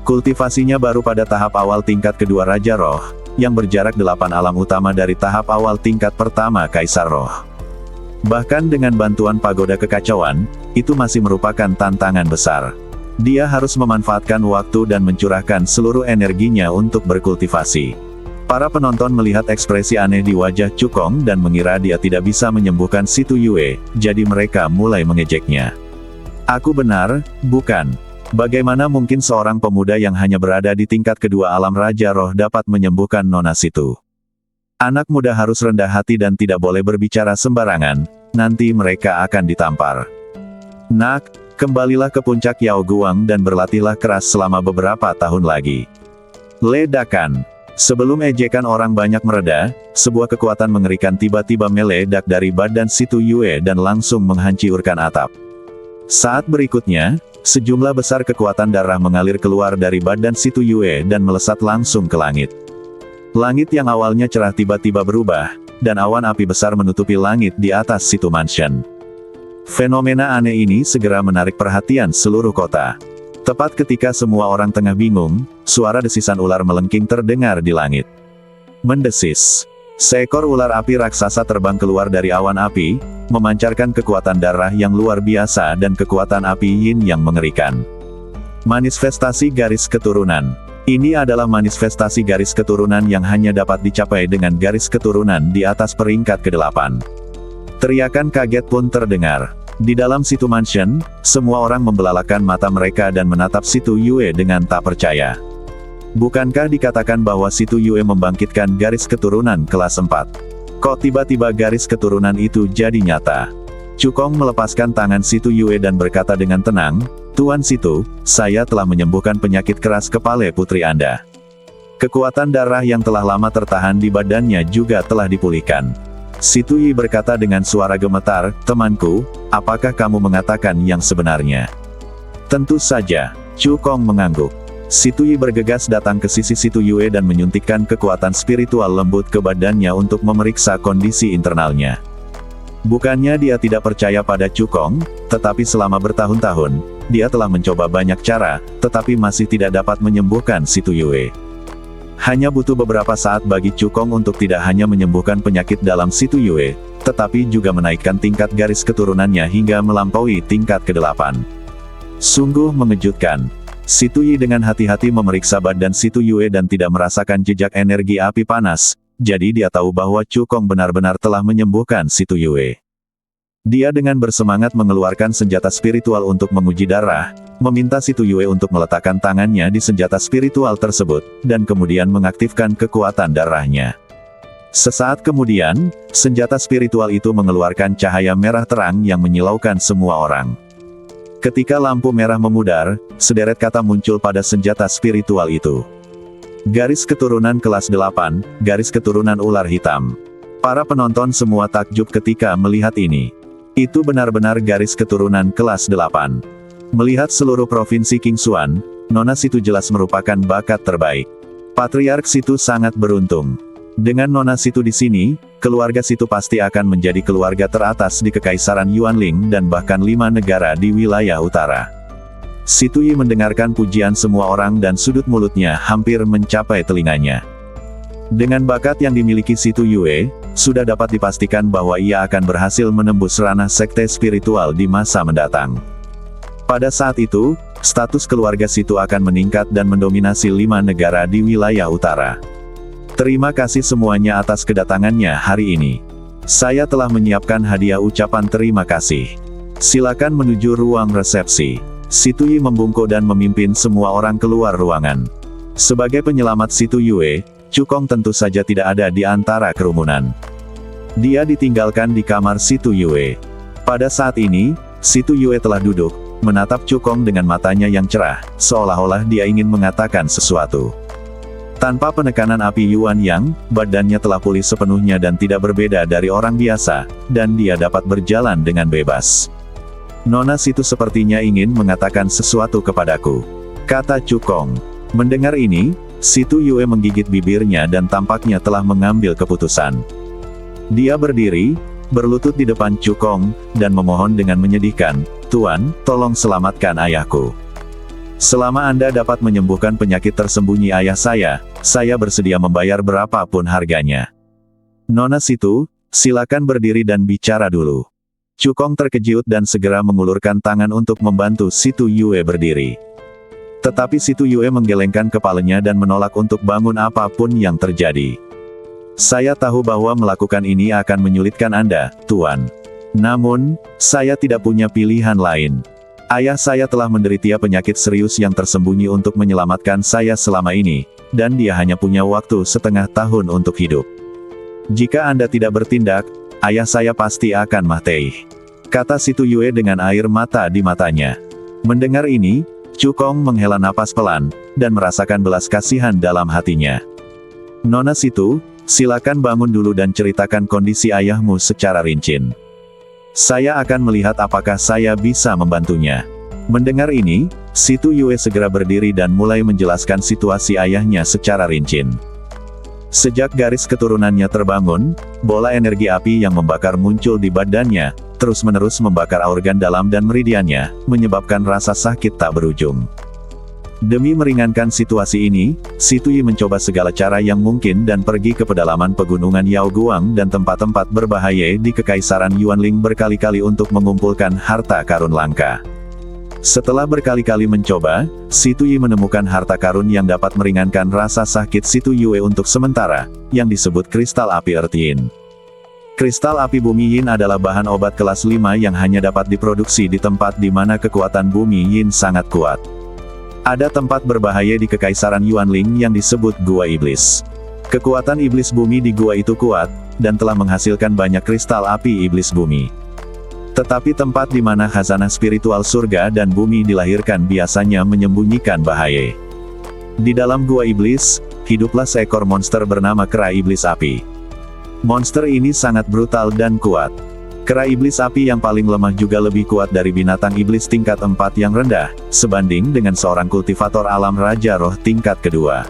Kultivasinya baru pada tahap awal tingkat kedua Raja Roh, yang berjarak 8 alam utama dari tahap awal tingkat pertama Kaisar Roh. Bahkan dengan bantuan pagoda kekacauan, itu masih merupakan tantangan besar. Dia harus memanfaatkan waktu dan mencurahkan seluruh energinya untuk berkultivasi. Para penonton melihat ekspresi aneh di wajah Cukong dan mengira dia tidak bisa menyembuhkan si Tuyue, jadi mereka mulai mengejeknya. Aku benar, bukan? Bagaimana mungkin seorang pemuda yang hanya berada di tingkat kedua alam Raja Roh dapat menyembuhkan nona situ? Anak muda harus rendah hati dan tidak boleh berbicara sembarangan, nanti mereka akan ditampar. Nak, kembalilah ke puncak Yao Guang dan berlatihlah keras selama beberapa tahun lagi. Ledakan. Sebelum ejekan orang banyak mereda, sebuah kekuatan mengerikan tiba-tiba meledak dari badan Situ Yue dan langsung menghancurkan atap. Saat berikutnya, sejumlah besar kekuatan darah mengalir keluar dari badan Situ Yue dan melesat langsung ke langit. Langit yang awalnya cerah tiba-tiba berubah, dan awan api besar menutupi langit di atas Situ Mansion. Fenomena aneh ini segera menarik perhatian seluruh kota. Tepat ketika semua orang tengah bingung, suara desisan ular melengking terdengar di langit. Mendesis. Seekor ular api raksasa terbang keluar dari awan api, memancarkan kekuatan darah yang luar biasa dan kekuatan api yin yang mengerikan. Manifestasi garis keturunan. Ini adalah manifestasi garis keturunan yang hanya dapat dicapai dengan garis keturunan di atas peringkat ke-8. Teriakan kaget pun terdengar. Di dalam Situ Mansion, semua orang membelalakan mata mereka dan menatap Situ Yue dengan tak percaya. Bukankah dikatakan bahwa Situ Yue membangkitkan garis keturunan kelas 4? Kok tiba-tiba garis keturunan itu jadi nyata? Cukong melepaskan tangan Situ Yue dan berkata dengan tenang, "Tuan Situ, saya telah menyembuhkan penyakit keras kepala putri Anda. Kekuatan darah yang telah lama tertahan di badannya juga telah dipulihkan." Situ Yi berkata dengan suara gemetar, "Temanku, apakah kamu mengatakan yang sebenarnya?" "Tentu saja." Cukong mengangguk. Situ Yi bergegas datang ke sisi Situ Yue dan menyuntikkan kekuatan spiritual lembut ke badannya untuk memeriksa kondisi internalnya. Bukannya dia tidak percaya pada Cukong, tetapi selama bertahun-tahun, dia telah mencoba banyak cara, tetapi masih tidak dapat menyembuhkan Situ Yue. Hanya butuh beberapa saat bagi Cukong untuk tidak hanya menyembuhkan penyakit dalam Situ Yue, tetapi juga menaikkan tingkat garis keturunannya hingga melampaui tingkat ke-8. Sungguh mengejutkan. Situ Yi dengan hati-hati memeriksa badan Situ Yue dan tidak merasakan jejak energi api panas, jadi dia tahu bahwa Cukong benar-benar telah menyembuhkan Situ Yue. Dia dengan bersemangat mengeluarkan senjata spiritual untuk menguji darah, meminta Situ Yue untuk meletakkan tangannya di senjata spiritual tersebut, dan kemudian mengaktifkan kekuatan darahnya. Sesaat kemudian, senjata spiritual itu mengeluarkan cahaya merah terang yang menyilaukan semua orang. Ketika lampu merah memudar, sederet kata muncul pada senjata spiritual itu. Garis keturunan kelas 8, garis keturunan ular hitam. Para penonton semua takjub ketika melihat ini. Itu benar-benar garis keturunan kelas 8. Melihat seluruh provinsi Qingxuan, Nona Situ jelas merupakan bakat terbaik. Patriark Situ sangat beruntung. Dengan Nona Situ di sini, keluarga Situ pasti akan menjadi keluarga teratas di Kekaisaran Yuanling dan bahkan 5 negara di wilayah utara. Situ Yi mendengarkan pujian semua orang dan sudut mulutnya hampir mencapai telinganya. Dengan bakat yang dimiliki Situ Yue, sudah dapat dipastikan bahwa ia akan berhasil menembus ranah sekte spiritual di masa mendatang. Pada saat itu, status keluarga Situ akan meningkat dan mendominasi 5 negara di wilayah utara. Terima kasih semuanya atas kedatangannya hari ini. Saya telah menyiapkan hadiah ucapan terima kasih. Silakan menuju ruang resepsi. Situ Yi membungkuk dan memimpin semua orang keluar ruangan. Sebagai penyelamat Situ Yue, Cukong tentu saja tidak ada di antara kerumunan. Dia ditinggalkan di kamar Situ Yue. Pada saat ini, Situ Yue telah duduk, menatap Cukong dengan matanya yang cerah, seolah-olah dia ingin mengatakan sesuatu. Tanpa penekanan api Yuan Yang, badannya telah pulih sepenuhnya dan tidak berbeda dari orang biasa, dan dia dapat berjalan dengan bebas. Nona Situ sepertinya ingin mengatakan sesuatu kepadaku, kata Cukong. Mendengar ini, Situ Yue menggigit bibirnya dan tampaknya telah mengambil keputusan. Dia berdiri, berlutut di depan Cukong, dan memohon dengan menyedihkan, "Tuan, tolong selamatkan ayahku. Selama Anda dapat menyembuhkan penyakit tersembunyi ayah saya bersedia membayar berapapun harganya." "Nona Situ, silakan berdiri dan bicara dulu." Cukong terkejut dan segera mengulurkan tangan untuk membantu Situ Yue berdiri. Tetapi Situ Yue menggelengkan kepalanya dan menolak untuk bangun apapun yang terjadi. "Saya tahu bahwa melakukan ini akan menyulitkan Anda, Tuan. Namun, saya tidak punya pilihan lain. Ayah saya telah menderita penyakit serius yang tersembunyi untuk menyelamatkan saya selama ini, dan dia hanya punya waktu setengah tahun untuk hidup. Jika Anda tidak bertindak, ayah saya pasti akan mati," kata Situ Yue dengan air mata di matanya. Mendengar ini, Cukong menghela napas pelan, dan merasakan belas kasihan dalam hatinya. Nona Situ, silakan bangun dulu dan ceritakan kondisi ayahmu secara rinci. Saya akan melihat apakah saya bisa membantunya. Mendengar ini, Situ Yue segera berdiri dan mulai menjelaskan situasi ayahnya secara rinci. Sejak garis keturunannya terbangun, bola energi api yang membakar muncul di badannya, terus-menerus membakar organ dalam dan meridiannya, menyebabkan rasa sakit tak berujung. Demi meringankan situasi ini, Situ Yi mencoba segala cara yang mungkin dan pergi ke pedalaman pegunungan Yaoguang dan tempat-tempat berbahaya di Kekaisaran Yuanling berkali-kali untuk mengumpulkan harta karun langka. Setelah berkali-kali mencoba, Situ Yi menemukan harta karun yang dapat meringankan rasa sakit Situ Yue untuk sementara, yang disebut kristal api Earth Yin. Kristal api bumi Yin adalah bahan obat kelas 5 yang hanya dapat diproduksi di tempat di mana kekuatan bumi Yin sangat kuat. Ada tempat berbahaya di Kekaisaran Yuanling yang disebut Gua Iblis. Kekuatan iblis bumi di gua itu kuat, dan telah menghasilkan banyak kristal api iblis bumi. Tetapi tempat di mana khazanah spiritual surga dan bumi dilahirkan biasanya menyembunyikan bahaya. Di dalam gua iblis, hiduplah seekor monster bernama kera iblis api. Monster ini sangat brutal dan kuat. Kera iblis api yang paling lemah juga lebih kuat dari binatang iblis tingkat 4 yang rendah, sebanding dengan seorang kultivator alam Raja Roh tingkat kedua.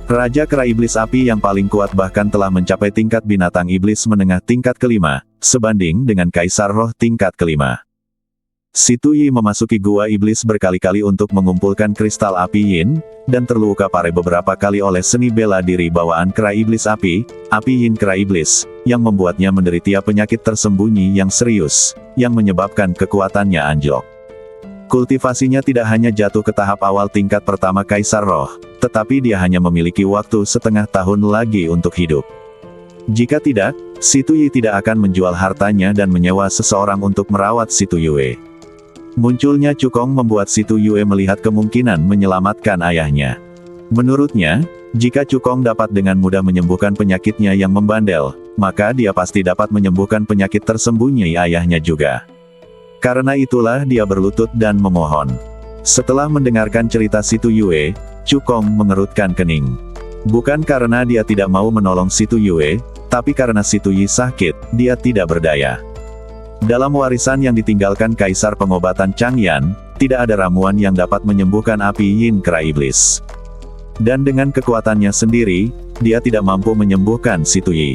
Raja kera iblis api yang paling kuat bahkan telah mencapai tingkat binatang iblis menengah tingkat kelima, sebanding dengan kaisar roh tingkat kelima. Situ Yi memasuki gua iblis berkali-kali untuk mengumpulkan kristal api Yin, dan terluka parah beberapa kali oleh seni bela diri bawaan kera iblis api Yin kera iblis, yang membuatnya menderita penyakit tersembunyi yang serius, yang menyebabkan kekuatannya anjlok. Kultivasinya tidak hanya jatuh ke tahap awal tingkat pertama Kaisar Roh, tetapi dia hanya memiliki waktu setengah tahun lagi untuk hidup. Jika tidak, Situ Yi tidak akan menjual hartanya dan menyewa seseorang untuk merawat Situ Yue. Munculnya Cukong membuat Situ Yue melihat kemungkinan menyelamatkan ayahnya. Menurutnya, jika Cukong dapat dengan mudah menyembuhkan penyakitnya yang membandel, maka dia pasti dapat menyembuhkan penyakit tersembunyi ayahnya juga. Karena itulah dia berlutut dan memohon. Setelah mendengarkan cerita Situ Yue, Cukong mengerutkan kening. Bukan karena dia tidak mau menolong Situ Yue, tapi karena Situ Yi sakit, dia tidak berdaya. Dalam warisan yang ditinggalkan Kaisar Pengobatan Changyan, tidak ada ramuan yang dapat menyembuhkan api Yin kera iblis. Dan dengan kekuatannya sendiri, dia tidak mampu menyembuhkan Situ Yi.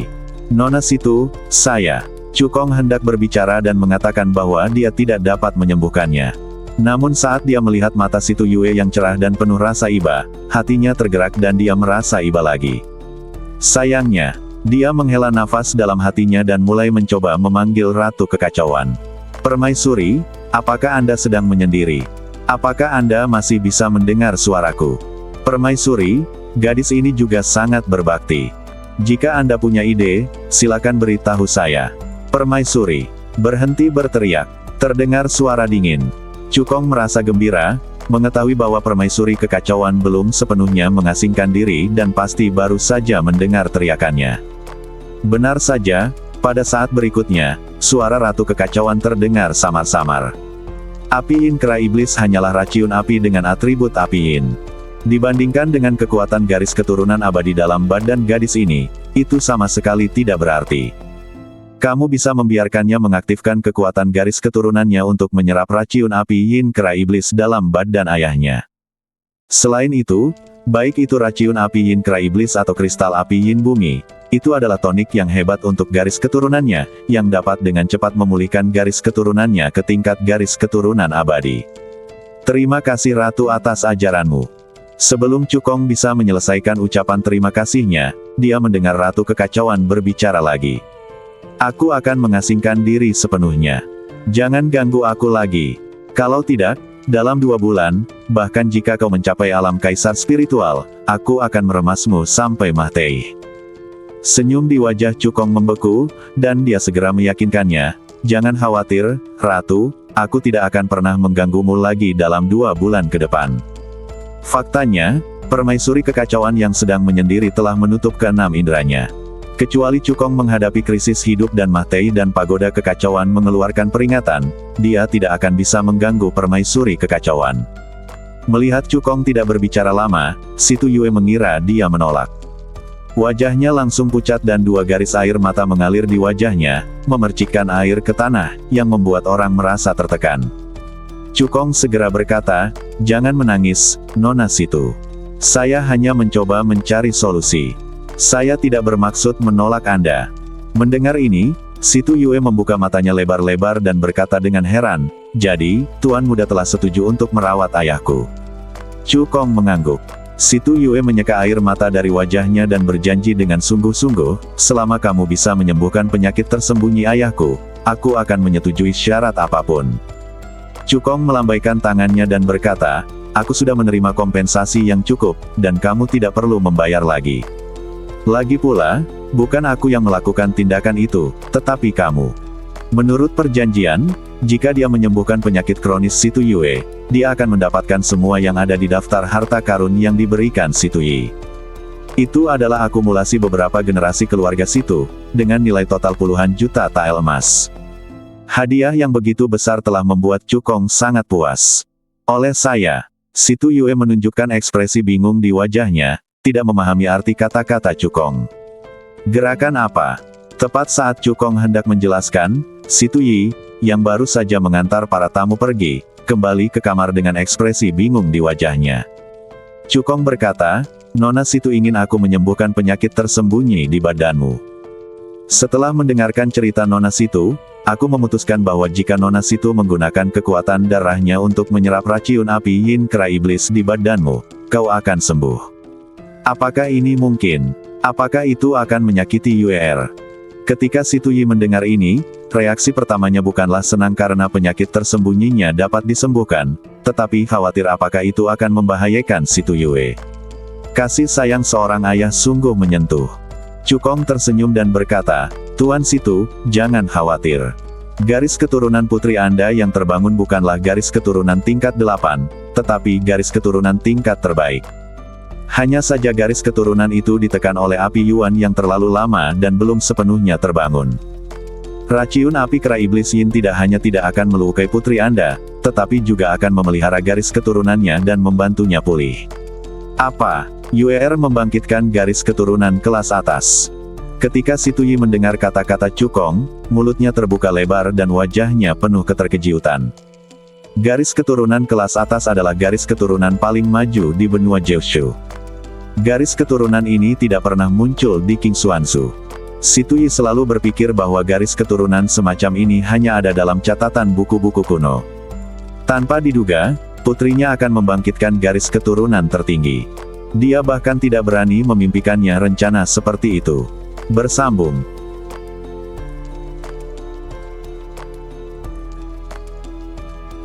Nona Situ, saya. Cukong hendak berbicara dan mengatakan bahwa dia tidak dapat menyembuhkannya. Namun saat dia melihat mata Situ Yue yang cerah dan penuh rasa iba, hatinya tergerak dan dia merasa iba lagi. Sayangnya, dia menghela nafas dalam hatinya dan mulai mencoba memanggil Ratu Kekacauan. Permaisuri, apakah Anda sedang menyendiri? Apakah Anda masih bisa mendengar suaraku? Permaisuri, gadis ini juga sangat berbakti. Jika Anda punya ide, silakan beritahu saya. Permaisuri, berhenti berteriak. Terdengar suara dingin. Cukong merasa gembira, mengetahui bahwa Permaisuri Kekacauan belum sepenuhnya mengasingkan diri dan pasti baru saja mendengar teriakannya. Benar saja, pada saat berikutnya, suara Ratu Kekacauan terdengar samar-samar. Api Yin kera iblis hanyalah raciun api dengan atribut api Yin. Dibandingkan dengan kekuatan garis keturunan abadi dalam badan gadis ini, itu sama sekali tidak berarti. Kamu bisa membiarkannya mengaktifkan kekuatan garis keturunannya untuk menyerap raciun api Yin kera iblis dalam badan ayahnya. Selain itu, baik itu raciun api Yin kera iblis atau kristal api Yin bumi, itu adalah tonik yang hebat untuk garis keturunannya, yang dapat dengan cepat memulihkan garis keturunannya ke tingkat garis keturunan abadi. Terima kasih Ratu atas ajaranmu. Sebelum Cukong bisa menyelesaikan ucapan terima kasihnya, dia mendengar Ratu Kekacauan berbicara lagi. Aku akan mengasingkan diri sepenuhnya. Jangan ganggu aku lagi. Kalau tidak, dalam 2 bulan, bahkan jika kau mencapai alam kaisar spiritual, aku akan meremasmu sampai mati. Senyum di wajah Cukong membeku, dan dia segera meyakinkannya, jangan khawatir, Ratu, aku tidak akan pernah mengganggumu lagi dalam 2 bulan ke depan. Faktanya, Permaisuri Kekacauan yang sedang menyendiri telah menutup ke-6 inderanya. Kecuali Cukong menghadapi krisis hidup dan mati dan Pagoda Kekacauan mengeluarkan peringatan, dia tidak akan bisa mengganggu Permaisuri Kekacauan. Melihat Cukong tidak berbicara lama, Si Tuyue mengira dia menolak. Wajahnya langsung pucat dan dua garis air mata mengalir di wajahnya, memercikkan air ke tanah, yang membuat orang merasa tertekan. Cukong segera berkata, "Jangan menangis, Nona Situ. Saya hanya mencoba mencari solusi. Saya tidak bermaksud menolak Anda." Mendengar ini, Si Tuyue membuka matanya lebar-lebar dan berkata dengan heran, "Jadi, Tuan Muda telah setuju untuk merawat ayahku?" Cukong mengangguk. Si Tuyue menyeka air mata dari wajahnya dan berjanji dengan sungguh-sungguh, "Selama kamu bisa menyembuhkan penyakit tersembunyi ayahku, aku akan menyetujui syarat apapun." Cukong melambaikan tangannya dan berkata, "Aku sudah menerima kompensasi yang cukup, dan kamu tidak perlu membayar lagi. Lagi pula, bukan aku yang melakukan tindakan itu, tetapi kamu." Menurut perjanjian, jika dia menyembuhkan penyakit kronis Si Tuyue, dia akan mendapatkan semua yang ada di daftar harta karun yang diberikan Si Tuyue. Itu adalah akumulasi beberapa generasi keluarga Situ, dengan nilai total puluhan juta tael emas. Hadiah yang begitu besar telah membuat Cukong sangat puas. "Oleh saya." Si Tuyue menunjukkan ekspresi bingung di wajahnya, tidak memahami arti kata-kata Cukong. "Gerakan apa?" Tepat saat Cukong hendak menjelaskan, Si Tuyue, yang baru saja mengantar para tamu pergi, kembali ke kamar dengan ekspresi bingung di wajahnya. Cukong berkata, "Nona Situ ingin aku menyembuhkan penyakit tersembunyi di badanmu." Setelah mendengarkan cerita Nona Situ, aku memutuskan bahwa jika Nona Situ menggunakan kekuatan darahnya untuk menyerap racun api Yin Kera Iblis di badanmu, kau akan sembuh. Apakah ini mungkin? Apakah itu akan menyakiti Yuer? Ketika Si Tuyue mendengar ini, reaksi pertamanya bukanlah senang karena penyakit tersembunyinya dapat disembuhkan, tetapi khawatir apakah itu akan membahayakan Si Tuyue. Kasih sayang seorang ayah sungguh menyentuh. Cukong tersenyum dan berkata, "Tuan Situ, jangan khawatir. Garis keturunan putri Anda yang terbangun bukanlah garis keturunan tingkat 8, tetapi garis keturunan tingkat terbaik. Hanya saja garis keturunan itu ditekan oleh api Yuan yang terlalu lama dan belum sepenuhnya terbangun. Racun api Kera Iblis Yin tidak hanya tidak akan melukai putri Anda, tetapi juga akan memelihara garis keturunannya dan membantunya pulih." "Apa?" Yuer membangkitkan garis keturunan kelas atas. Ketika Si Tuyue mendengar kata-kata Cukong, mulutnya terbuka lebar dan wajahnya penuh keterkejutan. Garis keturunan kelas atas adalah garis keturunan paling maju di benua Jiushu. Garis keturunan ini tidak pernah muncul di King Xuanzu. Si Tuyue selalu berpikir bahwa garis keturunan semacam ini hanya ada dalam catatan buku-buku kuno. Tanpa diduga, putrinya akan membangkitkan garis keturunan tertinggi. Dia bahkan tidak berani memimpikannya rencana seperti itu. Bersambung.